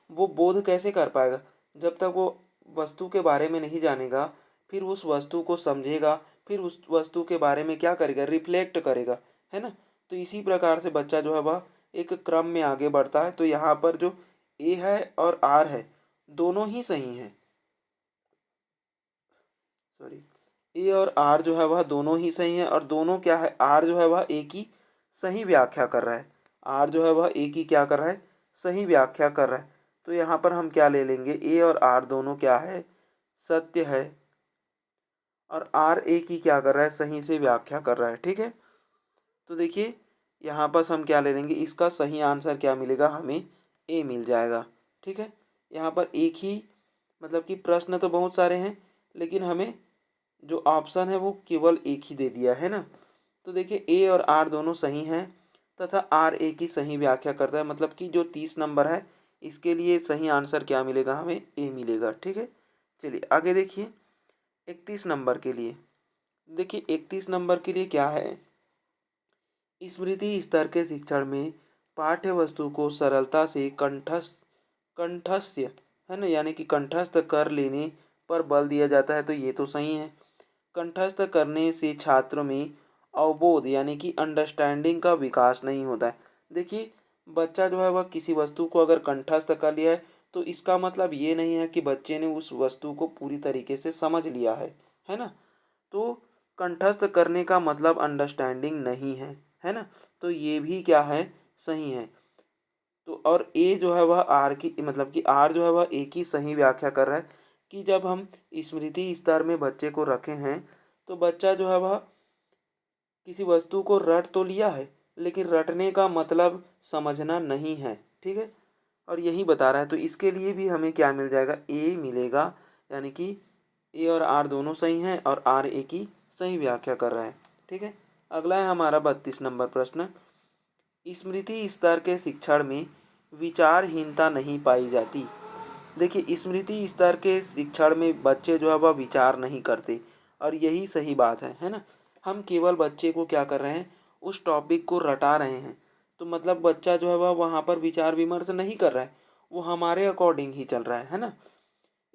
वो बोध कैसे कर पाएगा, जब तक वो वस्तु के बारे में नहीं जानेगा, फिर उस वस्तु को समझेगा, फिर उस वस्तु के बारे में क्या करेगा, रिफ्लेक्ट करेगा, है ना। तो इसी प्रकार से बच्चा जो है वह एक क्रम में आगे बढ़ता है। तो यहाँ पर जो ए है और आर है, दोनों ही सही हैं, सॉरी, ए और आर जो है वह दोनों ही सही है, और दोनों क्या है, आर जो है वह एक ही सही व्याख्या कर रहा है। आर जो है वह एक ही क्या कर रहा है, सही व्याख्या कर रहा है। तो यहाँ पर हम क्या ले लेंगे, ए और आर दोनों क्या है, सत्य है, और आर एक ही क्या कर रहा है, सही से व्याख्या कर रहा है। ठीक है, तो देखिए यहाँ पर हम क्या ले लेंगे, इसका सही आंसर क्या मिलेगा, हमें ए मिल जाएगा। ठीक है, यहाँ पर एक ही, मतलब कि प्रश्न तो बहुत सारे हैं, लेकिन हमें जो ऑप्शन है वो केवल एक ही दे दिया है ना। तो देखिए ए और आर दोनों सही हैं, तथा आर ए की सही व्याख्या करता है, मतलब कि जो 30 नंबर है, इसके लिए सही आंसर क्या मिलेगा, हमें ए मिलेगा। ठीक है, चलिए आगे देखिए 31 नंबर के लिए। देखिए 31 नंबर के लिए क्या है, स्मृति स्तर के शिक्षण में पाठ्य वस्तु को सरलता से कंठस्थ्य, है ना, यानी कि कंठस्थ कर लेने पर बल दिया जाता है। तो ये तो सही है, कंठस्थ करने से छात्र में अवबोध यानी कि अंडरस्टैंडिंग का विकास नहीं होता है। देखिए, बच्चा जो है वह किसी वस्तु को अगर कंठस्थ कर लिया है, तो इसका मतलब ये नहीं है कि बच्चे ने उस वस्तु को पूरी तरीके से समझ लिया है ना। तो कंठस्थ करने का मतलब अंडरस्टैंडिंग नहीं है ना। तो ये भी क्या है, सही है। तो और ए जो है वह आर की, मतलब कि आर जो है वह एक ही सही व्याख्या कर रहा है कि जब हम स्मृति स्तर में बच्चे को रखे हैं, तो बच्चा जो है वह किसी वस्तु को रट तो लिया है, लेकिन रटने का मतलब समझना नहीं है। ठीक है, और यही बता रहा है, तो इसके लिए भी हमें क्या मिल जाएगा, ए मिलेगा, यानी कि ए और आर दोनों सही हैं, और आर ए की सही व्याख्या कर रहा है। ठीक है, अगला है हमारा 32 नंबर प्रश्न। स्मृति स्तर के शिक्षण में विचारहीनता नहीं पाई जाती। देखिए, स्मृति स्तर के शिक्षण में बच्चे जो है वह विचार नहीं करते, और यही सही बात है ना। हम केवल बच्चे को क्या कर रहे हैं, उस टॉपिक को रटा रहे हैं। तो मतलब बच्चा जो है वह वहाँ पर विचार विमर्श नहीं कर रहा है, वो हमारे अकॉर्डिंग ही चल रहा है ना।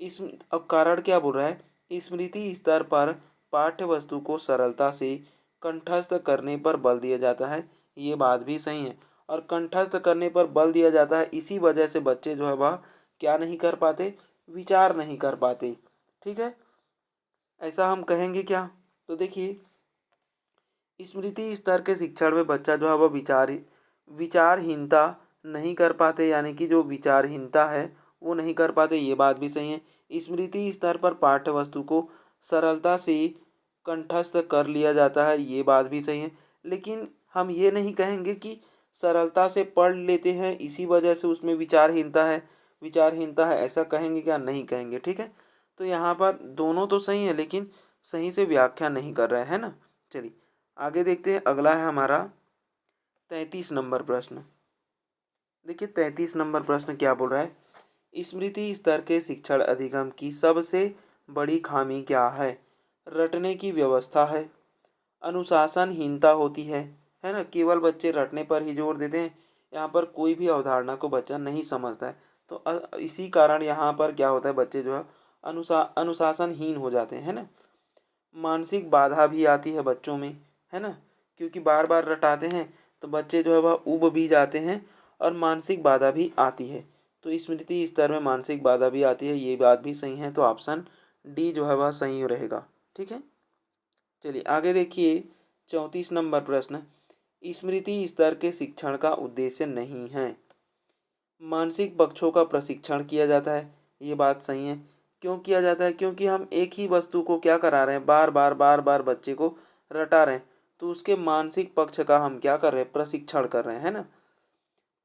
इस अब कारण क्या बोल रहा है, स्मृति स्तर पर पाठ्य वस्तु को सरलता से कंठस्थ करने पर बल दिया जाता है। ये बात भी सही है। और कंठस्थ करने पर बल दिया जाता है, इसी वजह से बच्चे जो है वह क्या नहीं कर पाते, विचार नहीं कर पाते। ठीक है, ऐसा हम कहेंगे क्या? तो देखिए, स्मृति स्तर के शिक्षण में बच्चा जो है वह विचारहीनता नहीं कर पाते, यानी कि जो विचारहीनता है वो नहीं कर पाते, ये बात भी सही है। स्मृति स्तर पर पाठ्य वस्तु को सरलता से कंठस्थ कर लिया जाता है, ये बात भी सही है। लेकिन हम ये नहीं कहेंगे कि सरलता से पढ़ लेते हैं इसी वजह से उसमें विचारहीनता है, ऐसा कहेंगे क्या? नहीं कहेंगे। ठीक है, तो यहाँ पर दोनों तो सही है, लेकिन सही से व्याख्या नहीं कर रहे हैं ना। चलिए आगे देखते हैं। अगला है हमारा 33 नंबर प्रश्न। देखिए 33 नंबर प्रश्न क्या बोल रहा है, स्मृति स्तर के शिक्षण अधिगम की सबसे बड़ी खामी क्या है? रटने की व्यवस्था है, अनुशासनहीनता होती है ना। केवल बच्चे रटने पर ही जोर देते हैं, यहाँ पर कोई भी अवधारणा को बच्चा नहीं समझता है। तो इसी कारण यहाँ पर क्या होता है, बच्चे जो है अनुशासनहीन हो जाते हैं, है ना। मानसिक बाधा भी आती है बच्चों में, है ना, क्योंकि बार बार रटाते हैं तो बच्चे जो है वह ऊब भी जाते हैं और मानसिक बाधा भी आती है। तो स्मृति स्तर में मानसिक बाधा भी आती है, ये बात भी सही है। तो ऑप्शन डी जो है वह सही रहेगा। ठीक है, चलिए आगे देखिए 34 नंबर प्रश्न, स्मृति स्तर के शिक्षण का उद्देश्य नहीं है मानसिक पक्षों का प्रशिक्षण किया जाता है। ये बात सही है। क्यों किया जाता है? क्योंकि हम एक ही वस्तु को क्या करा रहे हैं, बार बार बच्चे को रटा रहे हैं, तो उसके मानसिक पक्ष का हम क्या कर रहे हैं, प्रशिक्षण कर रहे हैं, है ना।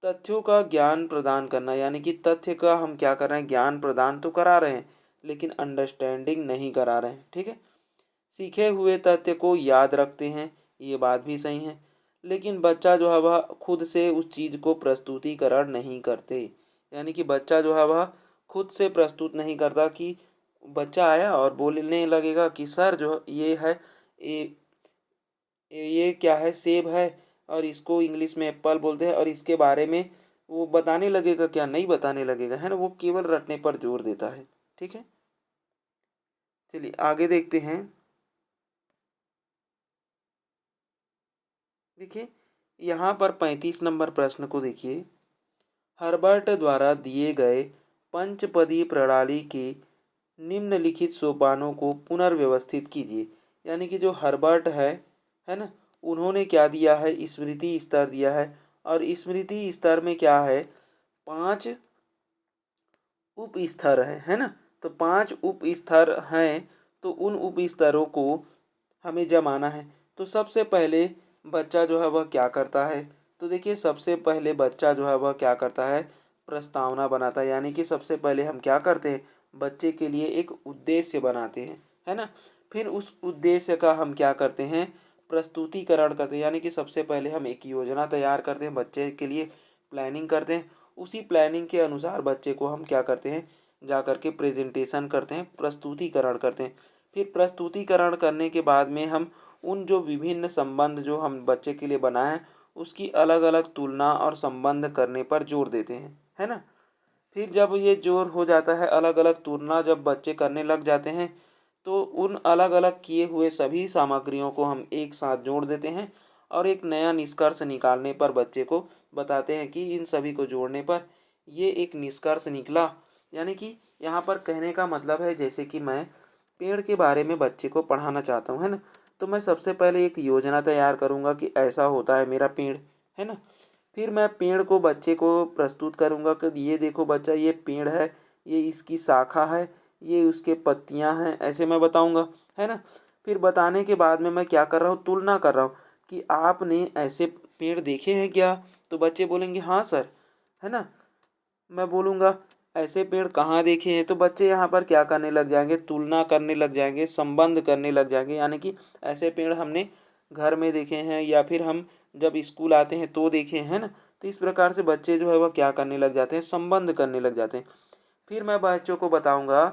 तथ्यों का ज्ञान प्रदान करना, यानी कि तथ्य का हम क्या कर रहे हैं, ज्ञान प्रदान तो करा रहे हैं लेकिन अंडरस्टैंडिंग नहीं करा रहे हैं। ठीक है, सीखे हुए तथ्य को याद रखते हैं, ये बात भी सही है। लेकिन बच्चा जो है वह खुद से उस चीज़ को प्रस्तुतिकरण नहीं करते, यानी कि बच्चा जो है वह खुद से प्रस्तुत नहीं करता। कि बच्चा आया और बोलने लगेगा कि सर जो ये है, ये ये क्या है, सेब है, और इसको इंग्लिश में एप्पल बोलते हैं, और इसके बारे में वो बताने लगेगा क्या? नहीं बताने लगेगा, है ना। वो केवल रटने पर जोर देता है। ठीक है, चलिए आगे देखते हैं। देखिए यहाँ पर 35 नंबर प्रश्न को देखिए, हर्बर्ट द्वारा दिए गए पंचपदी प्रणाली के निम्नलिखित सोपानों को पुनर्व्यवस्थित कीजिए। यानी कि जो हर्बर्ट है ना, उन्होंने क्या दिया है, स्मृति स्तर दिया है। और स्मृति स्तर में क्या है, 5 उप स्तर है ना। तो 5 उप स्तर हैं, तो उन उप स्तरों को हमें जमाना है। तो सबसे पहले बच्चा जो है वह क्या करता है, तो देखिए सबसे पहले बच्चा जो है वह क्या करता है, प्रस्तावना बनाता है। यानी कि सबसे पहले हम क्या करते हैं, बच्चे के लिए एक उद्देश्य बनाते हैं, है ना। फिर उस उद्देश्य का हम क्या करते हैं, प्रस्तुतिकरण करते हैं। यानी कि सबसे पहले हम एक योजना तैयार करते हैं, बच्चे के लिए प्लानिंग करते हैं। उसी प्लानिंग के अनुसार बच्चे को हम क्या करते हैं, जा कर के प्रेजेंटेशन करते हैं, प्रस्तुतिकरण करते हैं। फिर प्रस्तुतिकरण करने के बाद में हम उन जो विभिन्न संबंध जो हम बच्चे के लिए बनाए हैं उसकी अलग अलग तुलना और संबंध करने पर जोर देते हैं, है ना। फिर जब ये जोर हो जाता है, अलग अलग तुलना जब बच्चे करने लग जाते हैं, तो उन अलग अलग किए हुए सभी सामग्रियों को हम एक साथ जोड़ देते हैं और एक नया निष्कर्ष निकालने पर बच्चे को बताते हैं कि इन सभी को जोड़ने पर ये एक निष्कर्ष निकला। यानी कि यहाँ पर कहने का मतलब है, जैसे कि मैं पेड़ के बारे में बच्चे को पढ़ाना चाहता हूँ, है ना। तो मैं सबसे पहले एक योजना तैयार करूँगा कि ऐसा होता है मेरा पेड़, है ना। फिर मैं पेड़ को बच्चे को प्रस्तुत करूँगा कि ये देखो बच्चा, ये पेड़ है, ये इसकी शाखा है, ये उसके पत्तियाँ हैं, ऐसे मैं बताऊँगा, है ना। फिर बताने के बाद में मैं क्या कर रहा हूँ, तुलना कर रहा हूँ कि आपने ऐसे पेड़ देखे हैं क्या? तो बच्चे बोलेंगे हाँ सर, है ना। मैं बोलूँगा ऐसे पेड़ कहाँ देखे हैं, तो बच्चे यहाँ पर क्या करने लग जाएंगे, तुलना करने लग जाएंगे, संबंध करने लग जाएंगे। यानी कि ऐसे पेड़ हमने घर में देखे हैं या फिर हम जब स्कूल आते हैं तो देखे हैं ना। तो इस प्रकार से बच्चे जो है वह क्या करने लग जाते हैं, संबंध करने लग जाते हैं। फिर मैं बच्चों को बताऊँगा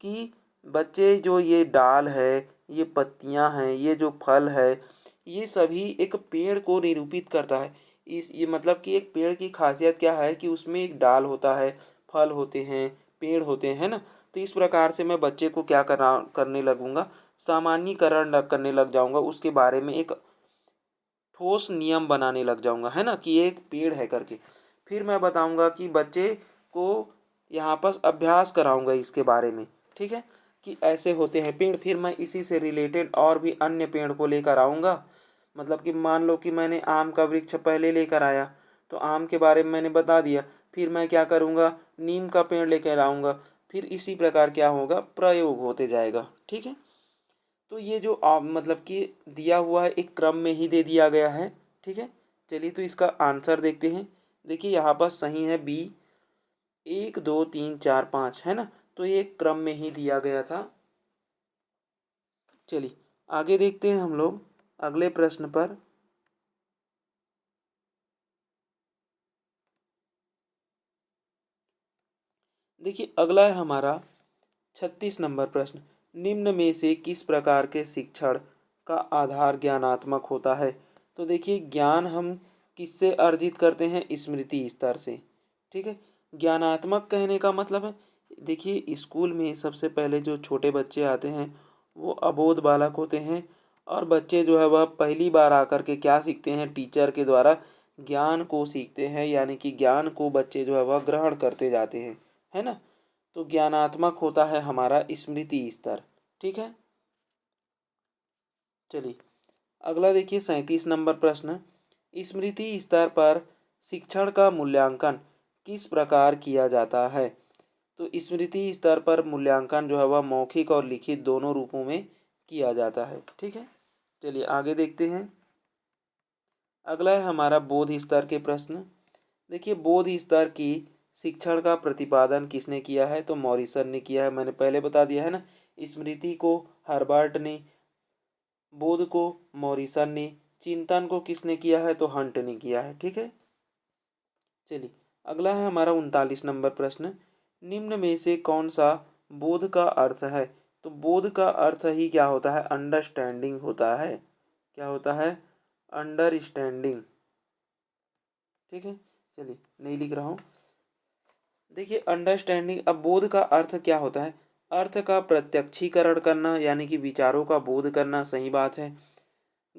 कि बच्चे जो ये डाल है, ये पत्तियाँ हैं, ये जो फल है, ये सभी एक पेड़ को निरूपित करता है। इस ये मतलब कि एक पेड़ की खासियत क्या है कि उसमें एक डाल होता है, फल होते हैं, पेड़ होते हैं, है ना। तो इस प्रकार से मैं बच्चे को क्या करने लगूंगा, सामान्यीकरण करने लग जाऊंगा, उसके बारे में एक ठोस नियम बनाने लग जाऊंगा, है ना, कि ये एक पेड़ है करके। फिर मैं बताऊंगा कि बच्चे को यहाँ पर अभ्यास कराऊंगा इसके बारे में, ठीक है, कि ऐसे होते हैं पेड़। फिर मैं इसी से रिलेटेड और भी अन्य पेड़ को लेकर आऊँगा। मतलब कि मान लो कि मैंने आम का वृक्ष पहले लेकर आया, तो आम के बारे में मैंने बता दिया। फिर मैं क्या करूँगा, नीम का पेड़ लेकर आऊँगा। फिर इसी प्रकार क्या होगा, प्रयोग होते जाएगा, ठीक है। तो ये जो मतलब कि दिया हुआ है एक क्रम में ही दे दिया गया है, ठीक है। चलिए तो इसका आंसर देखते हैं। देखिए यहाँ पर सही है बी, 1 2 3 4 5, है ना, तो ये एक क्रम में ही दिया गया था। चलिए आगे देखते हैं हम लोग अगले प्रश्न पर। देखिए अगला है हमारा 36 नंबर प्रश्न। निम्न में से किस प्रकार के शिक्षण का आधार ज्ञानात्मक होता है। तो देखिए ज्ञान हम किससे अर्जित करते हैं, स्मृति स्तर से, ठीक है। ज्ञानात्मक कहने का मतलब है, देखिए स्कूल में सबसे पहले जो छोटे बच्चे आते हैं वो अबोध बालक होते हैं। और बच्चे जो है वह पहली बार आकर के क्या सीखते हैं, टीचर के द्वारा ज्ञान को सीखते हैं, यानी कि ज्ञान को बच्चे जो है वह ग्रहण करते जाते हैं, है ना। तो ज्ञानात्मक होता है हमारा स्मृति स्तर, ठीक है। चलिए अगला देखिए 37 नंबर प्रश्न। स्मृति स्तर पर शिक्षण का मूल्यांकन किस प्रकार किया जाता है। तो स्मृति स्तर पर मूल्यांकन जो है वह मौखिक और लिखित दोनों रूपों में किया जाता है, ठीक है। चलिए आगे देखते हैं। अगला है हमारा बोध स्तर के प्रश्न। देखिए बोध स्तर की शिक्षण का प्रतिपादन किसने किया है, तो मॉरिसन ने किया है। मैंने पहले बता दिया है ना, स्मृति को हर्बर्ट ने, बोध को मॉरिसन ने, चिंतन को किसने किया है, तो हंट ने किया है, ठीक है। चलिए अगला है हमारा 39 नंबर प्रश्न। निम्न में से कौन सा बोध का अर्थ है। तो बोध का अर्थ ही क्या होता है, अंडरस्टैंडिंग होता है। क्या होता है, अंडरस्टैंडिंग, ठीक है। चलिए नहीं लिख रहा हूँ। देखिए अंडरस्टैंडिंग, अब बोध का अर्थ क्या होता है, अर्थ का प्रत्यक्षीकरण करना, यानी कि विचारों का बोध करना, सही बात है।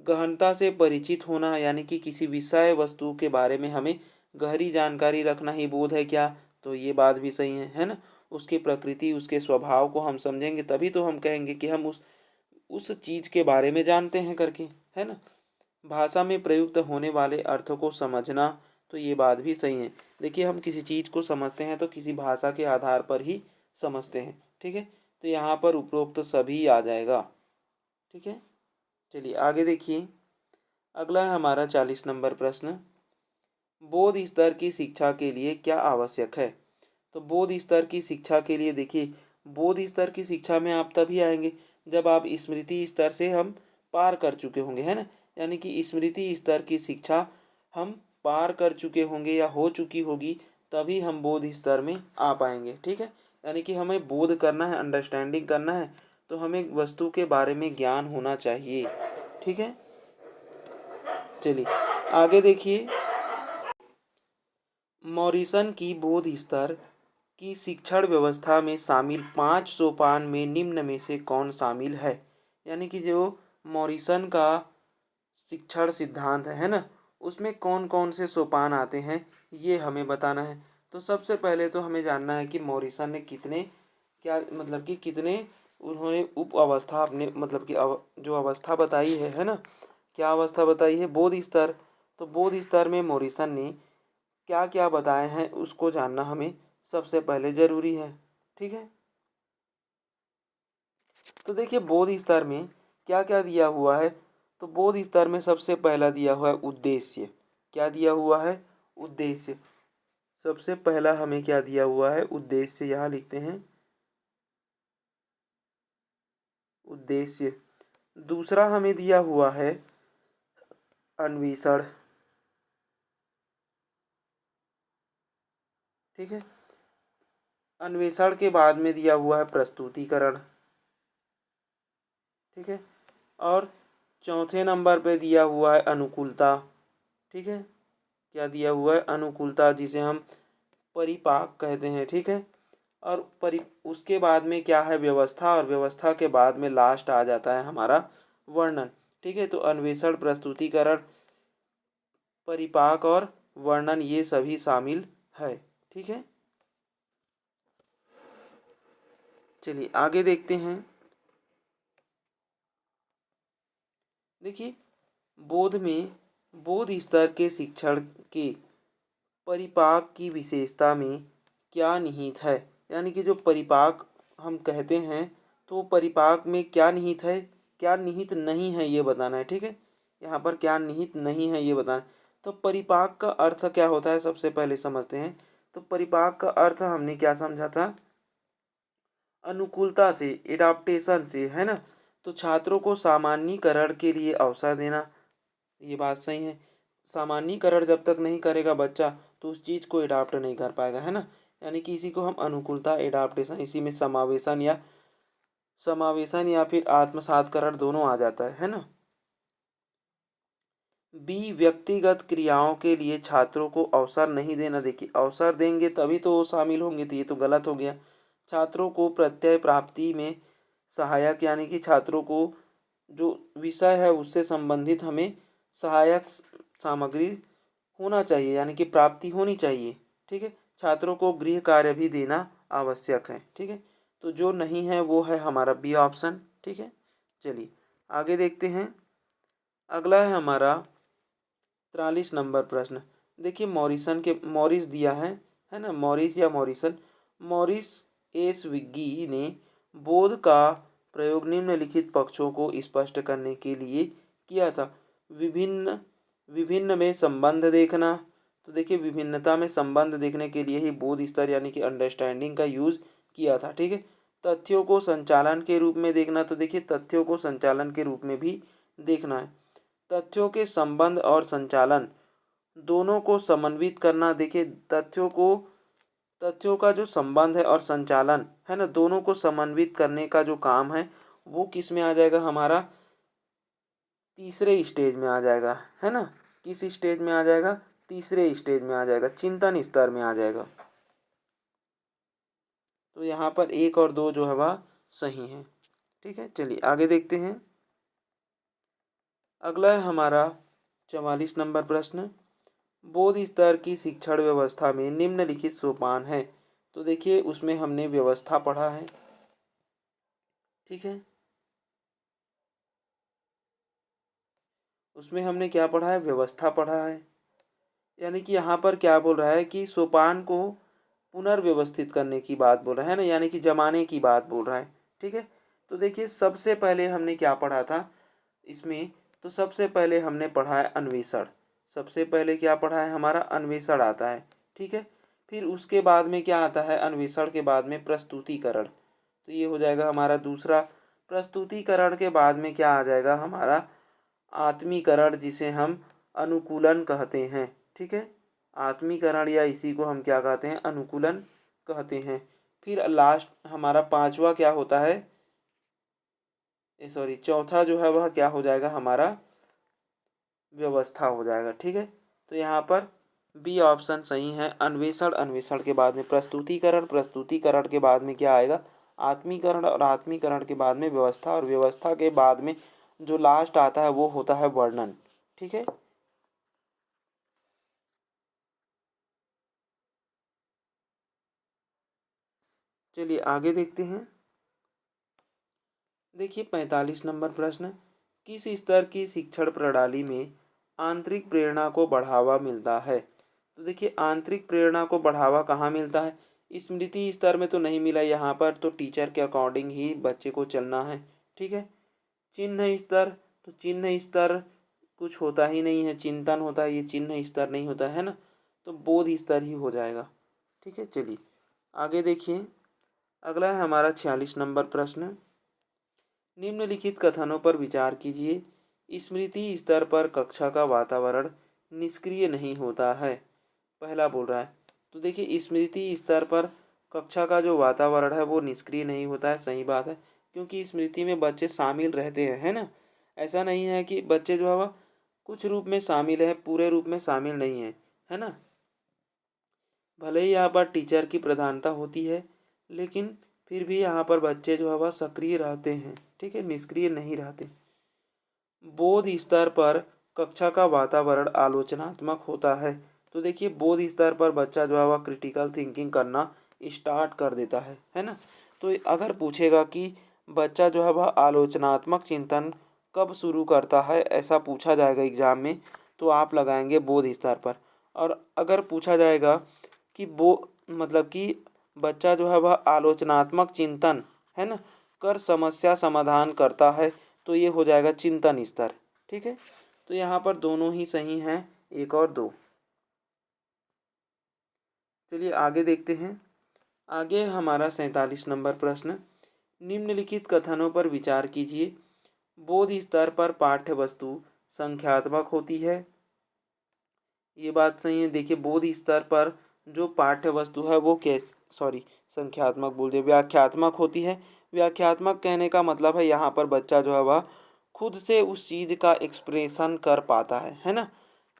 गहनता से परिचित होना, यानी कि किसी विषय वस्तु के बारे में हमें गहरी जानकारी रखना ही बोध है क्या, तो ये बात भी सही है ना। उसकी प्रकृति, उसके स्वभाव को हम समझेंगे तभी तो हम कहेंगे कि हम उस चीज़ के बारे में जानते हैं करके, है ना। भाषा में प्रयुक्त होने वाले अर्थों को समझना, तो ये बात भी सही है। देखिए हम किसी चीज़ को समझते हैं तो किसी भाषा के आधार पर ही समझते हैं, ठीक है। तो यहाँ पर उपरोक्त तो सभी आ जाएगा, ठीक है। चलिए आगे देखिए। अगला है हमारा 40 नंबर प्रश्न। बोध स्तर की शिक्षा के लिए क्या आवश्यक है। तो बोध स्तर की शिक्षा के लिए देखिए, बोध स्तर की शिक्षा में आप तभी आएंगे जब आप स्मृति स्तर से हम पार कर चुके होंगे, है ना। यानी कि स्मृति स्तर की शिक्षा हम पार कर चुके होंगे या हो चुकी होगी, तभी हम बोध स्तर में आ पाएंगे, ठीक है। यानी कि हमें बोध करना है, अंडरस्टैंडिंग करना है, तो हमें वस्तु के बारे में ज्ञान होना चाहिए, ठीक है। चलिए आगे देखिए। मॉरिसन की बोध स्तर की शिक्षण व्यवस्था में शामिल 5 सोपान में निम्न में से कौन शामिल है। यानी कि जो मॉरिसन का शिक्षण सिद्धांत है ना, उसमें कौन कौन से सोपान आते हैं ये हमें बताना है। तो सबसे पहले तो हमें जानना है कि मॉरिसन ने कितने, क्या मतलब कि कितने उन्होंने उप अवस्था अपने मतलब कि जो अवस्था बताई है ना, क्या अवस्था बताई है, बोध स्तर। तो बोध स्तर में मॉरिसन ने क्या क्या बताए हैं उसको जानना हमें सबसे पहले ज़रूरी है, ठीक है। तो देखिए बोध स्तर में क्या क्या दिया हुआ है। तो बोध स्तर में सबसे पहला दिया हुआ है उद्देश्य। क्या दिया हुआ है, उद्देश्य। सबसे पहला हमें क्या दिया हुआ है, उद्देश्य, यहाँ लिखते हैं उद्देश्य। दूसरा हमें दिया हुआ है अन्वेषण, ठीक है। अन्वेषण के बाद में दिया हुआ है प्रस्तुतिकरण, ठीक है। और चौथे नंबर पे दिया हुआ है अनुकूलता, ठीक है। क्या दिया हुआ है, अनुकूलता, जिसे हम परिपाक कहते हैं, ठीक है। और उसके बाद में क्या है व्यवस्था, और व्यवस्था के बाद में लास्ट आ जाता है हमारा वर्णन। ठीक है, तो अन्वेषण, प्रस्तुतिकरण, परिपाक और वर्णन ये सभी शामिल है। ठीक है, चलिए आगे देखते हैं। देखिए, बोध में बोध स्तर के शिक्षण के परिपाक की विशेषता में क्या निहित है, यानी कि जो परिपाक हम कहते हैं तो परिपाक में क्या निहित है, क्या निहित नहीं है ये बताना है। ठीक है, यहाँ पर क्या निहित नहीं है ये बताना है। तो परिपाक का अर्थ क्या होता है सबसे पहले समझते हैं। तो परिपाक का अर्थ हमने क्या समझा था, अनुकूलता से, एडाप्टेशन से, है ना। तो छात्रों को सामान्यीकरण के लिए अवसर देना, ये बात सही है। सामान्यीकरण जब तक नहीं करेगा बच्चा तो उस चीज़ को एडाप्ट नहीं कर पाएगा, है ना। यानी कि इसी को हम अनुकूलता, एडाप्टेशन, इसी में समावेशन या फिर आत्मसातकरण दोनों आ जाता है ना। बी, व्यक्तिगत क्रियाओं के लिए छात्रों को अवसर नहीं देना। देखिए, अवसर देंगे तभी तो वो शामिल होंगे, तो ये तो गलत हो गया। छात्रों को प्रत्यय प्राप्ति में सहायक, यानी कि छात्रों को जो विषय है उससे संबंधित हमें सहायक सामग्री होना चाहिए, यानी कि प्राप्ति होनी चाहिए। ठीक है, छात्रों को गृह कार्य भी देना आवश्यक है। ठीक है, तो जो नहीं है वो है हमारा बी ऑप्शन। ठीक है, चलिए आगे देखते हैं। अगला है हमारा 43 नंबर प्रश्न। देखिए, मॉरिस दिया है ना, मॉरिस या मॉरिसन, मॉरिस एस विग्गी ने बोध का प्रयोग निम्नलिखित पक्षों को स्पष्ट करने के लिए किया था। विभिन्न विभिन्न में संबंध देखना। तो देखिए, विभिन्नता में संबंध देखने के लिए ही बोध स्तर यानी कि अंडरस्टैंडिंग का यूज किया था। ठीक है, तथ्यों को संचालन के रूप में देखना। तो देखिए, तथ्यों को संचालन के रूप में भी देखना है। तथ्यों के संबंध और संचालन दोनों को समन्वित करना। देखिए, तथ्यों का जो संबंध है और संचालन है ना, दोनों को समन्वित करने का जो काम है वो किस में आ जाएगा, हमारा तीसरे स्टेज में आ जाएगा, है ना। किस स्टेज में आ जाएगा, तीसरे स्टेज में आ जाएगा, चिंतन स्तर में आ जाएगा। तो यहाँ पर एक और दो जो है वह सही है। ठीक है, चलिए आगे देखते हैं। अगला है हमारा 44 नंबर प्रश्न। बोध स्तर की शिक्षण व्यवस्था में निम्नलिखित सोपान है। तो देखिए, उसमें हमने व्यवस्था पढ़ा है। ठीक है, उसमें हमने क्या पढ़ा है, व्यवस्था पढ़ा है। यानी कि यहाँ पर क्या बोल रहा है कि सोपान को पुनर्व्यवस्थित करने की बात बोल रहा है ना, यानी कि जमाने की बात बोल रहा है। ठीक है, तो देखिए, सबसे पहले हमने क्या पढ़ा था इसमें। तो सबसे पहले हमने पढ़ा है अन्वेषण। सबसे पहले क्या पढ़ा है, हमारा अन्वेषण आता है। ठीक है, फिर उसके बाद में क्या आता है, अन्वेषण के बाद में प्रस्तुतिकरण। तो ये हो जाएगा हमारा दूसरा। प्रस्तुतिकरण के बाद में क्या आ जाएगा, हमारा आत्मीकरण, जिसे हम अनुकूलन कहते हैं। ठीक है, आत्मीकरण या इसी को हम क्या कहते हैं, अनुकूलन कहते हैं। फिर लास्ट हमारा पांचवा क्या होता है, सॉरी चौथा जो है वह क्या हो जाएगा, हमारा व्यवस्था हो जाएगा। ठीक है, तो यहाँ पर बी ऑप्शन सही है। अन्वेषण, अन्वेषण के बाद में प्रस्तुतिकरण, प्रस्तुतिकरण के बाद में क्या आएगा, आत्मीकरण, और आत्मीकरण के बाद में व्यवस्था, और व्यवस्था के बाद में जो लास्ट आता है वो होता है वर्णन। ठीक है, चलिए आगे देखते हैं। देखिए, 45 नंबर प्रश्न। किस स्तर की शिक्षण प्रणाली में आंतरिक प्रेरणा को बढ़ावा मिलता है। तो देखिए, आंतरिक प्रेरणा को बढ़ावा कहाँ मिलता है, स्मृति स्तर में तो नहीं मिला यहाँ पर, तो टीचर के अकॉर्डिंग ही बच्चे को चलना है। ठीक है, चिन्ह स्तर, तो चिन्ह स्तर कुछ होता ही नहीं है, चिंतन होता है, ये चिन्ह स्तर नहीं होता है ना। तो बोध स्तर ही हो जाएगा। ठीक है, चलिए आगे देखिए। अगला है हमारा 46 नंबर प्रश्न। निम्नलिखित कथनों पर विचार कीजिए। स्मृति स्तर पर कक्षा का वातावरण निष्क्रिय नहीं होता है। पहला बोल रहा है, तो देखिए, स्मृति स्तर पर कक्षा का जो वातावरण है वो निष्क्रिय नहीं होता है। सही बात है, क्योंकि स्मृति में बच्चे शामिल रहते हैं, है ना। ऐसा नहीं है कि बच्चे जो है वह कुछ रूप में शामिल है, पूरे रूप में शामिल नहीं है, है ना। भले ही यहाँ पर टीचर की प्रधानता होती है, लेकिन फिर भी यहाँ पर बच्चे जो है वह सक्रिय रहते हैं, ठीक है, निष्क्रिय नहीं रहते। बोध स्तर पर कक्षा का वातावरण आलोचनात्मक होता है। तो देखिए बोध स्तर पर बच्चा जो है वह क्रिटिकल थिंकिंग करना स्टार्ट कर देता है ना। तो अगर पूछेगा कि बच्चा जो है वह आलोचनात्मक चिंतन कब शुरू करता है, ऐसा पूछा जाएगा एग्जाम में, तो आप लगाएंगे बोध स्तर पर। और अगर पूछा जाएगा कि मतलब कि बच्चा जो है वह आलोचनात्मक चिंतन, है ना, कर समस्या समाधान करता है, तो ये हो जाएगा चिंतन स्तर, ठीक है। तो यहाँ पर दोनों ही सही हैं, एक और दो। चलिए आगे देखते हैं। आगे हमारा 47 नंबर प्रश्न, निम्नलिखित कथनों पर विचार कीजिए। बोध स्तर पर पाठ्य वस्तु संख्यात्मक होती है। ये बात सही है। देखिए बोध स्तर पर जो पाठ्य वस्तु है वो संख्यात्मक बोल दिया, व्याख्यात्मक होती है। व्याख्यात्मक कहने का मतलब है यहाँ पर बच्चा जो है वह खुद से उस चीज़ का एक्सप्रेशन कर पाता है ना।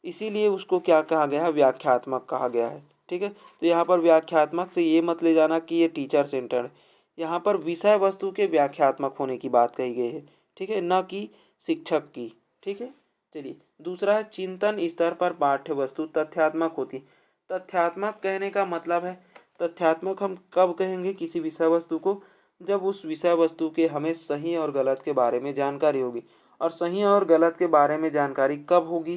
इसीलिए उसको क्या कहा गया है, व्याख्यात्मक कहा गया है, ठीक है। तो यहाँ पर व्याख्यात्मक से ये मत ले जाना कि ये टीचर सेंटर्ड है। यहाँ पर विषय वस्तु के व्याख्यात्मक होने की बात कही गई है, ठीक है, न कि शिक्षक की, ठीक है। चलिए दूसरा है, चिंतन स्तर पर पाठ्य वस्तु तथ्यात्मक होती है। तथ्यात्मक कहने का मतलब है, तथ्यात्मक हम कब कहेंगे किसी विषय वस्तु को, जब उस विषय वस्तु के हमें सही और गलत के बारे में जानकारी होगी। और सही और गलत के बारे में जानकारी कब होगी,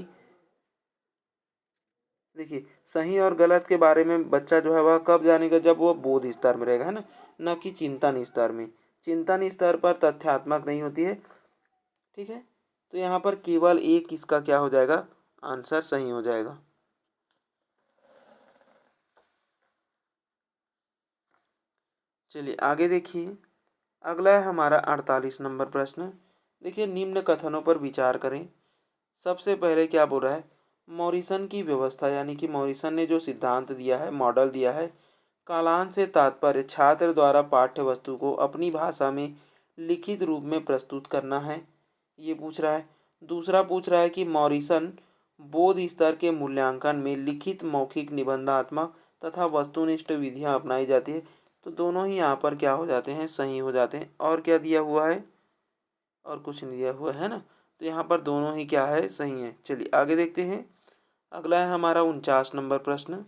देखिए सही और गलत के बारे में बच्चा जो है वह कब जानेगा, जब वह बोध स्तर में रहेगा, है ना, न कि चिंतन स्तर में। चिंतन स्तर पर तथ्यात्मक नहीं होती है, ठीक है। तो यहाँ पर केवल एक इसका क्या हो जाएगा, आंसर सही हो जाएगा। चलिए आगे देखिए। अगला है हमारा 48 नंबर प्रश्न। देखिए निम्न कथनों पर विचार करें। सबसे पहले क्या बोल रहा है, मॉरिसन की व्यवस्था, यानी कि मॉरिसन ने जो सिद्धांत दिया है, मॉडल दिया है, कालांश से तात्पर्य छात्र द्वारा पाठ्य वस्तु को अपनी भाषा में लिखित रूप में प्रस्तुत करना है, ये पूछ रहा है। दूसरा पूछ रहा है कि मॉरिसन बोध स्तर के मूल्यांकन में लिखित, मौखिक, निबंधात्मक तथा वस्तुनिष्ठ विधियां अपनाई जाती है। तो दोनों ही यहाँ पर क्या हो जाते हैं, सही हो जाते हैं। और क्या दिया हुआ है, और कुछ नहीं दिया हुआ है ना। तो यहाँ पर दोनों ही क्या है, सही है। चलिए आगे देखते हैं। अगला है हमारा 49 नंबर प्रश्न।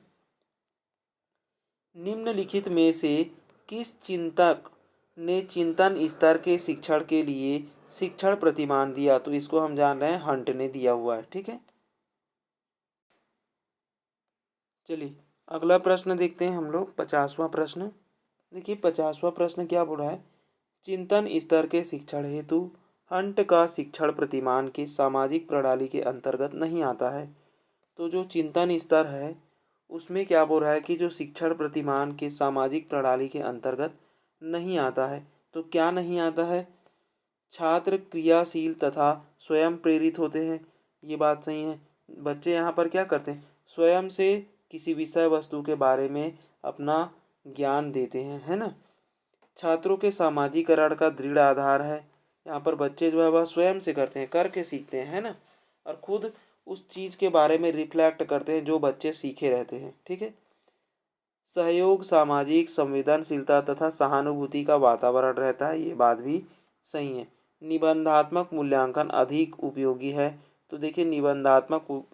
निम्नलिखित में से किस चिंतक ने चिंतन स्तर के शिक्षण के लिए शिक्षण प्रतिमान दिया, तो इसको हम जान रहे हैं हंट ने दिया हुआ है, ठीक है। चलिए अगला प्रश्न देखते हैं हम लोग, 50वां प्रश्न। देखिए 50वां प्रश्न क्या बोल रहा है, चिंतन स्तर के शिक्षण हेतु हंट का शिक्षण प्रतिमान की सामाजिक प्रणाली के अंतर्गत नहीं आता है। तो जो चिंतन स्तर है उसमें क्या बोल रहा है कि जो शिक्षण प्रतिमान के सामाजिक प्रणाली के अंतर्गत नहीं आता है। तो क्या नहीं आता है, छात्र क्रियाशील तथा स्वयं प्रेरित होते हैं, ये बात सही है। बच्चे यहाँ पर क्या करते हैं, स्वयं से किसी विषय वस्तु के बारे में अपना ज्ञान देते हैं, है ना। छात्रों के सामाजिकरण का दृढ़ आधार है, यहाँ पर बच्चे जो है वह स्वयं से करते हैं, करके सीखते हैं, है ना। और खुद उस चीज़ के बारे में रिफ्लेक्ट करते हैं जो बच्चे सीखे रहते हैं, ठीक है। सहयोग, सामाजिक संवेदनशीलता तथा सहानुभूति का वातावरण रहता है, ये बात भी सही है। निबंधात्मक मूल्यांकन अधिक उपयोगी है। तो देखिए निबंधात्मक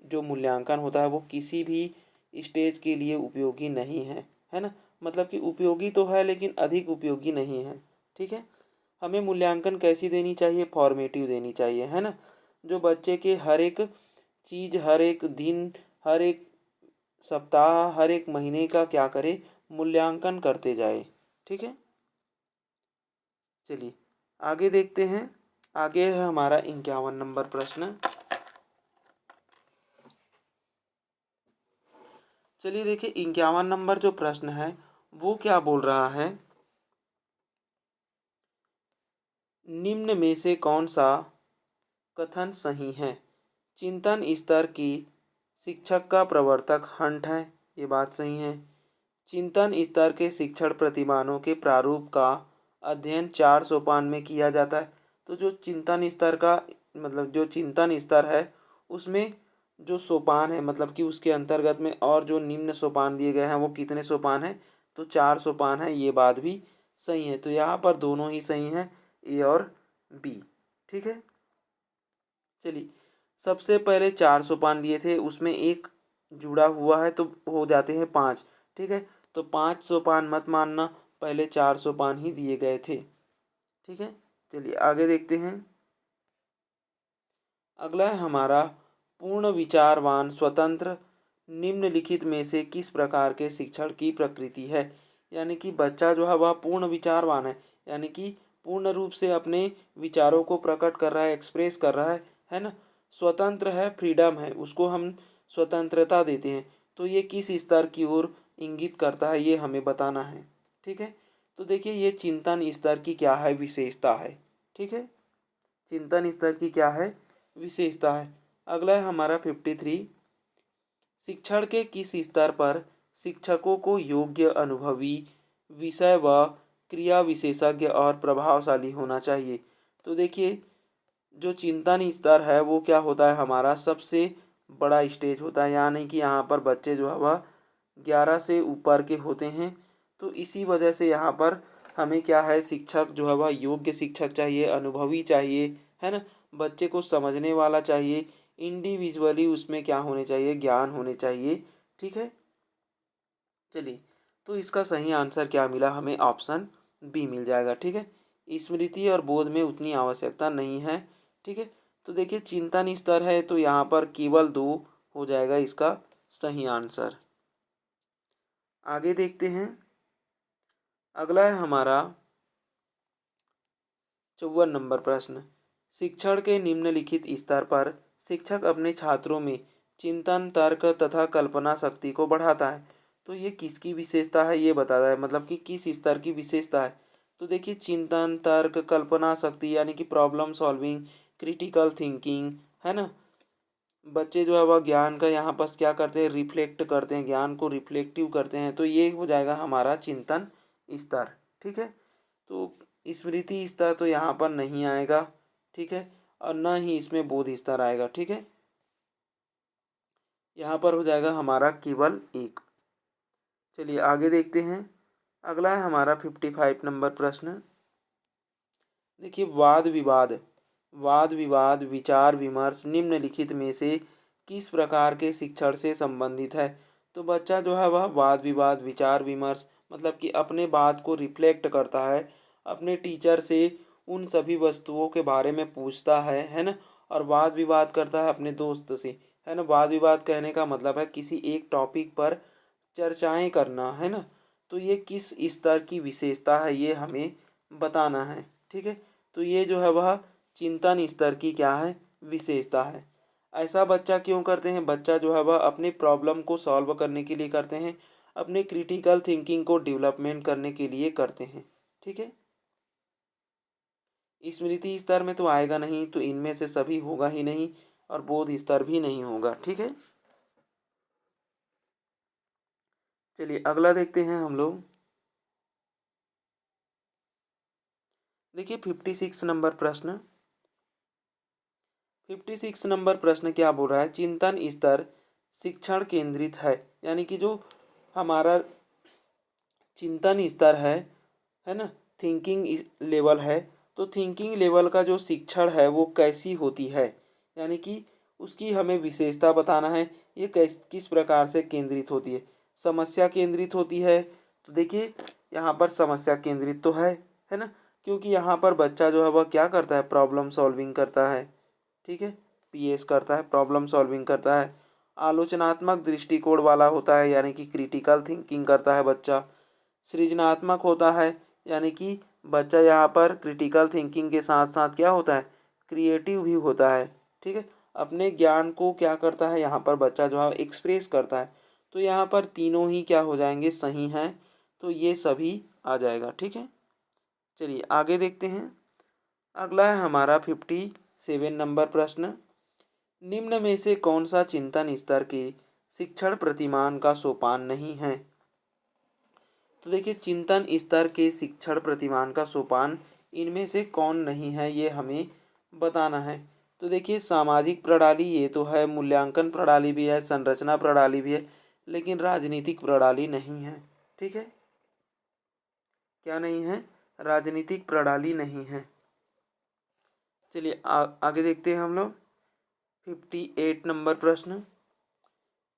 जो मूल्यांकन होता है वो किसी भी स्टेज के लिए उपयोगी नहीं है ना। मतलब कि उपयोगी तो है लेकिन अधिक उपयोगी नहीं है, ठीक है। हमें मूल्यांकन कैसी देनी चाहिए, फॉर्मेटिव देनी चाहिए, है ना। जो बच्चे के हर एक चीज़, हर एक दिन, हर एक सप्ताह, हर एक महीने का क्या करे, मूल्यांकन करते जाए, ठीक है। चलिए आगे देखते हैं। आगे है हमारा 51 नंबर प्रश्न। चलिए देखिए 51 नंबर जो प्रश्न है वो क्या बोल रहा है, निम्न में से कौन सा कथन सही है। चिंतन स्तर की शिक्षक का प्रवर्तक हंट है, ये बात सही है। चिंतन स्तर के शिक्षण प्रतिमानों के प्रारूप का अध्ययन 4 सोपान में किया जाता है। तो जो चिंतन स्तर का मतलब जो चिंतन स्तर है उसमें जो सोपान है, मतलब कि उसके अंतर्गत में और जो निम्न सोपान दिए गए हैं वो कितने सोपान हैं, तो 4 सोपान है, ये बात भी सही है। तो यहाँ पर दोनों ही सही हैं, ए और बी। ठीक है, चलिए सबसे पहले 4 सोपान दिए थे, उसमें एक जुड़ा हुआ है तो हो जाते हैं 5। ठीक है, तो 5 सोपान मत मानना, पहले 4 सोपान ही दिए गए थे। ठीक है, चलिए आगे देखते हैं। अगला है हमारा पूर्ण विचारवान स्वतंत्र निम्नलिखित में से किस प्रकार के शिक्षण की प्रकृति है। यानी कि बच्चा जो है वह पूर्ण विचारवान यानी कि पूर्ण रूप से अपने विचारों को प्रकट कर रहा है, एक्सप्रेस कर रहा है ना। स्वतंत्र है, फ्रीडम है, उसको हम स्वतंत्रता देते हैं। तो ये किस स्तर की ओर इंगित करता है, ये हमें बताना है। ठीक है, तो देखिए ये चिंतन स्तर की क्या है, विशेषता है। ठीक है, चिंतन स्तर की क्या है, विशेषता है। अगला है हमारा 53, शिक्षण के किस स्तर पर शिक्षकों को योग्य, अनुभवी, विषय व क्रिया विशेषज्ञ और प्रभावशाली होना चाहिए। तो देखिए जो चिंतन स्तर है वो क्या होता है, हमारा सबसे बड़ा स्टेज होता है। यानी कि यहाँ पर बच्चे जो है वह 11 से ऊपर के होते हैं। तो इसी वजह से यहाँ पर हमें क्या है, शिक्षक जो है वह योग्य शिक्षक चाहिए, अनुभवी चाहिए, है ना, बच्चे को समझने वाला चाहिए, इंडिविजुअली उसमें क्या होने चाहिए, ज्ञान होने चाहिए। ठीक है, चलिए तो इसका सही आंसर क्या मिला हमें, ऑप्शन बी मिल जाएगा। ठीक है, स्मृति और बोध में उतनी आवश्यकता नहीं है। ठीक है, तो देखिए चिंतन स्तर है तो यहाँ पर केवल 2 हो जाएगा इसका सही आंसर। आगे देखते हैं। अगला है हमारा 54 नंबर प्रश्न, शिक्षण के निम्नलिखित स्तर पर शिक्षक अपने छात्रों में चिंतन, तर्क तथा कल्पना शक्ति को बढ़ाता है। तो ये किसकी विशेषता है, ये बताता है, मतलब कि किस स्तर की विशेषता है। तो देखिए चिंतन, तर्क, कल्पना शक्ति यानी कि प्रॉब्लम सॉल्विंग, क्रिटिकल थिंकिंग, है ना, बच्चे जो है वह ज्ञान का यहाँ पर क्या करते हैं, रिफ्लेक्ट करते हैं, ज्ञान को रिफ्लेक्टिव करते हैं। तो ये हो जाएगा हमारा चिंतन स्तर। ठीक है, तो स्मृति स्तर तो यहाँ पर नहीं आएगा। ठीक है, और न ही इसमें बोध स्तर आएगा। ठीक है, यहाँ पर हो जाएगा हमारा केवल 1। चलिए आगे देखते हैं। अगला है हमारा 55 नंबर प्रश्न। देखिए वाद विवाद विचार विमर्श निम्नलिखित में से किस प्रकार के शिक्षण से संबंधित है। तो बच्चा जो है वह वाद विवाद विचार विमर्श मतलब कि अपने बात को रिफ्लेक्ट करता है, अपने टीचर से उन सभी वस्तुओं के बारे में पूछता है ना, और वाद विवाद करता है अपने दोस्त से, है ना। वाद विवाद कहने का मतलब है किसी एक टॉपिक पर चर्चाएं करना, है ना। तो ये किस स्तर की विशेषता है ये हमें बताना है। ठीक है, तो ये जो है वह चिंतन स्तर की क्या है, विशेषता है। ऐसा बच्चा क्यों करते हैं, बच्चा जो है वह अपनी प्रॉब्लम को सॉल्व करने के लिए करते हैं, अपने क्रिटिकल थिंकिंग को डेवलपमेंट करने के लिए करते हैं। ठीक है, स्मृति स्तर में तो आएगा नहीं, तो इनमें से सभी होगा ही नहीं, और बोध स्तर भी नहीं होगा। ठीक है, चलिए अगला देखते हैं हम लोग। देखिए 56 नंबर प्रश्न। 56 नंबर प्रश्न क्या बोल रहा है, चिंतन स्तर शिक्षण केंद्रित है। यानी कि जो हमारा चिंतन स्तर है ना, थिंकिंग लेवल है, तो थिंकिंग लेवल का जो शिक्षण है वो कैसी होती है, यानी कि उसकी हमें विशेषता बताना है। ये किस प्रकार से केंद्रित होती है, समस्या केंद्रित होती है। तो देखिए यहाँ पर समस्या केंद्रित तो है ना, क्योंकि यहाँ पर बच्चा जो है वह क्या करता है, प्रॉब्लम सॉल्विंग करता है। ठीक है, पीएस करता है, प्रॉब्लम सॉल्विंग करता है, आलोचनात्मक दृष्टिकोण वाला होता है, यानी कि क्रिटिकल थिंकिंग करता है बच्चा, सृजनात्मक होता है, यानी कि बच्चा यहाँ पर क्रिटिकल थिंकिंग के साथ साथ क्या होता है, क्रिएटिव भी होता है। ठीक है, अपने ज्ञान को क्या करता है, यहाँ पर बच्चा जो है एक्सप्रेस करता है। तो यहाँ पर तीनों ही क्या हो जाएंगे, सही हैं, तो ये सभी आ जाएगा। ठीक है, चलिए आगे देखते हैं। अगला है हमारा 57 नंबर प्रश्न, निम्न में से कौन सा चिंतन स्तर के शिक्षण प्रतिमान का सोपान नहीं है। तो देखिए चिंतन स्तर के शिक्षण प्रतिमान का सोपान इनमें से कौन नहीं है, ये हमें बताना है। तो देखिए सामाजिक प्रणाली ये तो है, मूल्यांकन प्रणाली भी है, संरचना प्रणाली भी है, लेकिन राजनीतिक प्रणाली नहीं है। ठीक है, क्या नहीं है, राजनीतिक प्रणाली नहीं है। चलिए आगे देखते हैं हम लोग 58 नंबर प्रश्न।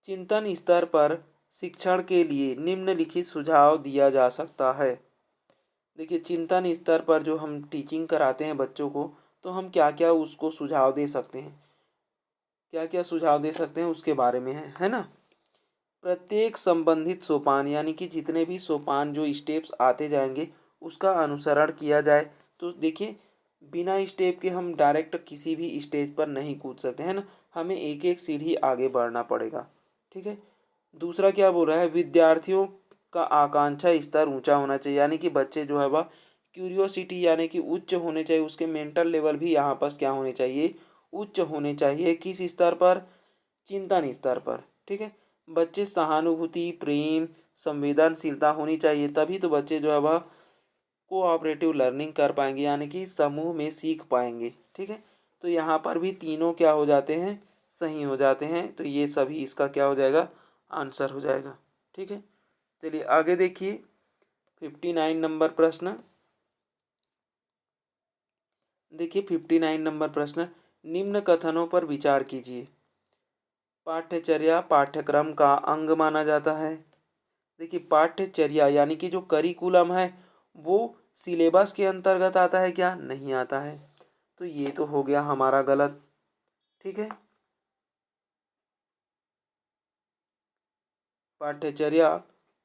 चिंतन स्तर पर शिक्षण के लिए निम्नलिखित सुझाव दिया जा सकता है। देखिए, चिंतन स्तर पर जो हम टीचिंग कराते हैं बच्चों को, तो हम क्या क्या उसको सुझाव दे सकते हैं, क्या क्या सुझाव दे सकते हैं उसके बारे में है ना। प्रत्येक संबंधित सोपान यानी कि जितने भी सोपान जो स्टेप्स आते जाएंगे उसका अनुसरण किया जाए। तो देखिए, बिना स्टेप के हम डायरेक्ट किसी भी स्टेज पर नहीं कूद सकते हैं ना, हमें एक एक सीढ़ी आगे बढ़ना पड़ेगा। ठीक है। दूसरा क्या बोल रहा है, विद्यार्थियों का आकांक्षा स्तर ऊंचा होना चाहिए, यानी कि बच्चे जो है वह क्यूरियोसिटी यानी कि उच्च होने चाहिए, उसके मेंटल लेवल भी यहाँ पर क्या होने चाहिए, उच्च होने चाहिए। किस स्तर पर, चिंतन स्तर पर। ठीक है। बच्चे सहानुभूति, प्रेम, संवेदनशीलता होनी चाहिए, तभी तो बच्चे जो है वह कोऑपरेटिव लर्निंग कर पाएंगे, यानी कि समूह में सीख पाएंगे। ठीक है। तो यहाँ पर भी तीनों क्या हो जाते हैं, सही हो जाते हैं, तो ये सभी इसका क्या हो जाएगा, आंसर हो जाएगा। ठीक है। चलिए आगे देखिए 59 नंबर प्रश्न। देखिए 59 नंबर प्रश्न, निम्न कथनों पर विचार कीजिए। पाठ्यचर्या पाठ्यक्रम का अंग माना जाता है। देखिए, पाठ्यचर्या यानी कि जो करिकुलम है वो सिलेबस के अंतर्गत आता है क्या, नहीं आता है, तो ये तो हो गया हमारा गलत। ठीक है। पाठ्यचर्या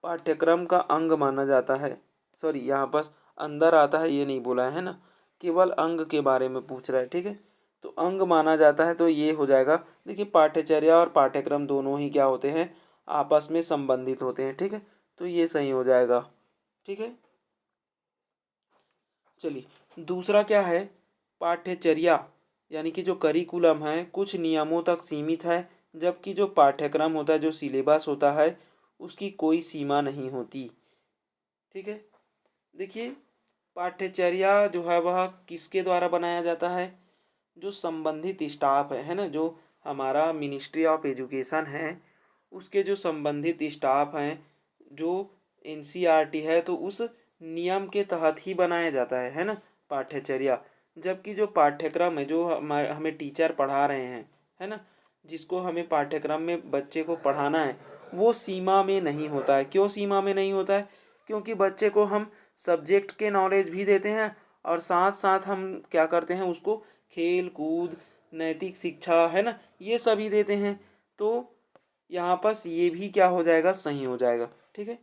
पाठ्यक्रम का अंग माना जाता है, सॉरी यहाँ पर अंदर आता है ये नहीं बोला है ना, केवल अंग के बारे में पूछ रहा है। ठीक है। तो अंग माना जाता है, तो ये हो जाएगा। देखिए, पाठ्यचर्या और पाठ्यक्रम दोनों ही क्या होते हैं, आपस में संबंधित होते हैं। ठीक है। तो ये सही हो जाएगा। ठीक है। चलिए दूसरा क्या है, पाठ्यचर्या यानी कि जो करिकुलम है कुछ नियमों तक सीमित है, जबकि जो पाठ्यक्रम होता है, जो सिलेबस होता है, उसकी कोई सीमा नहीं होती। ठीक है। देखिए, पाठ्यचर्या जो है वह किसके द्वारा बनाया जाता है, जो संबंधित स्टाफ है ना, जो हमारा मिनिस्ट्री ऑफ एजुकेशन है उसके जो संबंधित स्टाफ हैं, जो एनसीईआरटी है, तो उस नियम के तहत ही बनाया जाता है ना पाठ्यचर्या। जबकि जो पाठ्यक्रम है, जो हमारे हमें टीचर पढ़ा रहे हैं, है ना, जिसको हमें पाठ्यक्रम में बच्चे को पढ़ाना है, वो सीमा में नहीं होता है। क्यों सीमा में नहीं होता है, क्योंकि बच्चे को हम सब्जेक्ट के नॉलेज भी देते हैं और साथ साथ हम क्या करते हैं, उसको खेल कूद, नैतिक शिक्षा, है ना, ये सभी देते हैं। तो यहाँ पर ये भी क्या हो जाएगा, सही हो जाएगा। ठीक है।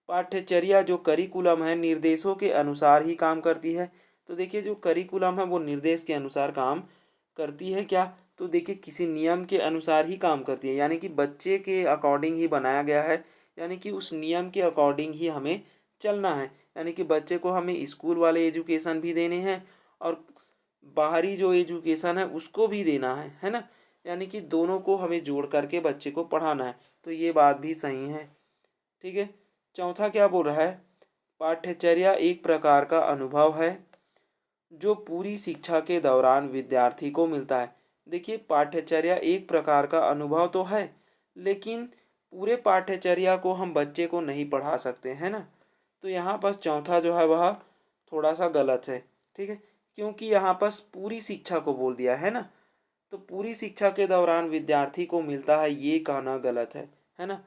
पाठ्यचर्या जो करिकुलम है निर्देशों के अनुसार ही काम करती है। तो देखिए, जो करिकुलम है वो निर्देश के अनुसार काम करती है क्या, तो देखिए किसी नियम के अनुसार ही काम करती है, यानी कि बच्चे के अकॉर्डिंग ही बनाया गया है, यानी कि उस नियम के अकॉर्डिंग ही हमें चलना है। यानी कि बच्चे को हमें स्कूल वाले एजुकेशन भी देने हैं और बाहरी जो एजुकेशन है उसको भी देना है ना, यानी कि दोनों को हमें जोड़ करके बच्चे को पढ़ाना है, तो ये बात भी सही है। ठीक है। चौथा क्या बोल रहा है, पाठ्यचर्या एक प्रकार का अनुभव है जो पूरी शिक्षा के दौरान विद्यार्थी को मिलता है। देखिए, पाठ्यचर्या एक प्रकार का अनुभव तो है, लेकिन पूरे पाठ्यचर्या को हम बच्चे को नहीं पढ़ा सकते हैं ना, तो यहाँ पर चौथा जो है वह थोड़ा सा गलत है। ठीक है। क्योंकि यहाँ पर पूरी शिक्षा को बोल दिया है ना, तो पूरी शिक्षा के दौरान विद्यार्थी को मिलता है, ये कहना गलत है ना।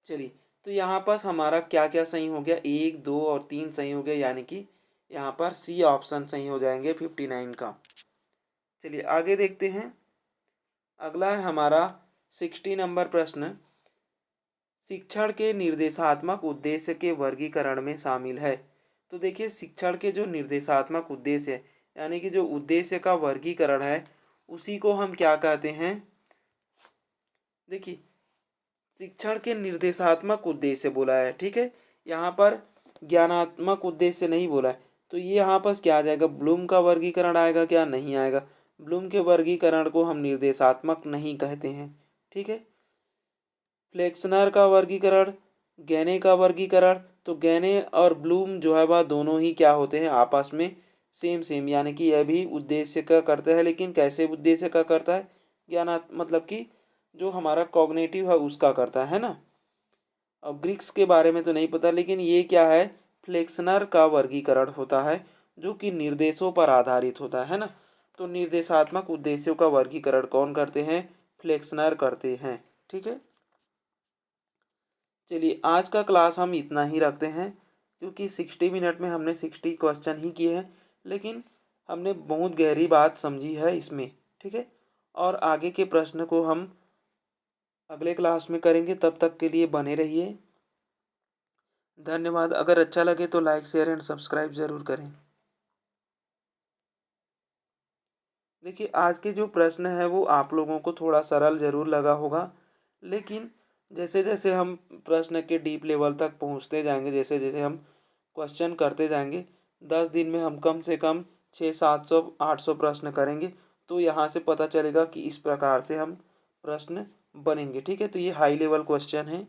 चलिए, तो यहाँ पर हमारा क्या क्या सही हो गया, 1, 2 और 3 सही हो गया, यानी कि यहाँ पर सी ऑप्शन सही हो जाएंगे 59 का। चलिए आगे देखते हैं। अगला है हमारा 60 नंबर प्रश्न, शिक्षण के निर्देशात्मक उद्देश्य के वर्गीकरण में शामिल है। तो देखिए, शिक्षण के जो निर्देशात्मक उद्देश्य है, यानी कि जो उद्देश्य का वर्गीकरण है, उसी को हम क्या कहते हैं। देखिए, शिक्षण के निर्देशात्मक उद्देश्य बोला है, ठीक है, यहाँ पर ज्ञानात्मक उद्देश्य नहीं बोला है, तो ये यहाँ पर क्या आ जाएगा, ब्लूम का वर्गीकरण आएगा क्या, नहीं आएगा। ब्लूम के वर्गीकरण को हम निर्देशात्मक नहीं कहते हैं। ठीक है। फ्लेक्सनर का वर्गीकरण, गैने का वर्गीकरण, तो गैने और ब्लूम जो है वह दोनों ही क्या होते हैं, आपस में सेम सेम, यानी कि यह भी उद्देश्य का करता है, लेकिन कैसे उद्देश्य का करता है, ज्ञानात् मतलब कि जो हमारा कॉग्निटिव है उसका करता है ना। और ग्रिक्स के बारे में तो नहीं पता, लेकिन ये क्या है, फ्लेक्सनर का वर्गीकरण होता है जो कि निर्देशों पर आधारित होता है ना। तो निर्देशात्मक उद्देश्यों का वर्गीकरण कौन करते हैं, फ्लेक्सनर करते हैं। ठीक है, चलिए आज का क्लास हम इतना ही रखते हैं, क्योंकि 60 मिनट में हमने 60 क्वेश्चन ही किए हैं, लेकिन हमने बहुत गहरी बात समझी है इसमें। ठीक है, और आगे के प्रश्न को हम अगले क्लास में करेंगे, तब तक के लिए बने रहिए। धन्यवाद। अगर अच्छा लगे तो लाइक शेयर एंड सब्सक्राइब ज़रूर करें। देखिए आज के जो प्रश्न है वो आप लोगों को थोड़ा सरल ज़रूर लगा होगा, लेकिन जैसे जैसे हम प्रश्न के डीप लेवल तक पहुंचते जाएंगे, जैसे जैसे हम क्वेश्चन करते जाएंगे, 10 दिन में हम कम से कम 600-700-800 प्रश्न करेंगे। तो यहाँ से पता चलेगा कि इस प्रकार से हम प्रश्न बनेंगे। ठीक है, तो ये हाई लेवल क्वेश्चन है।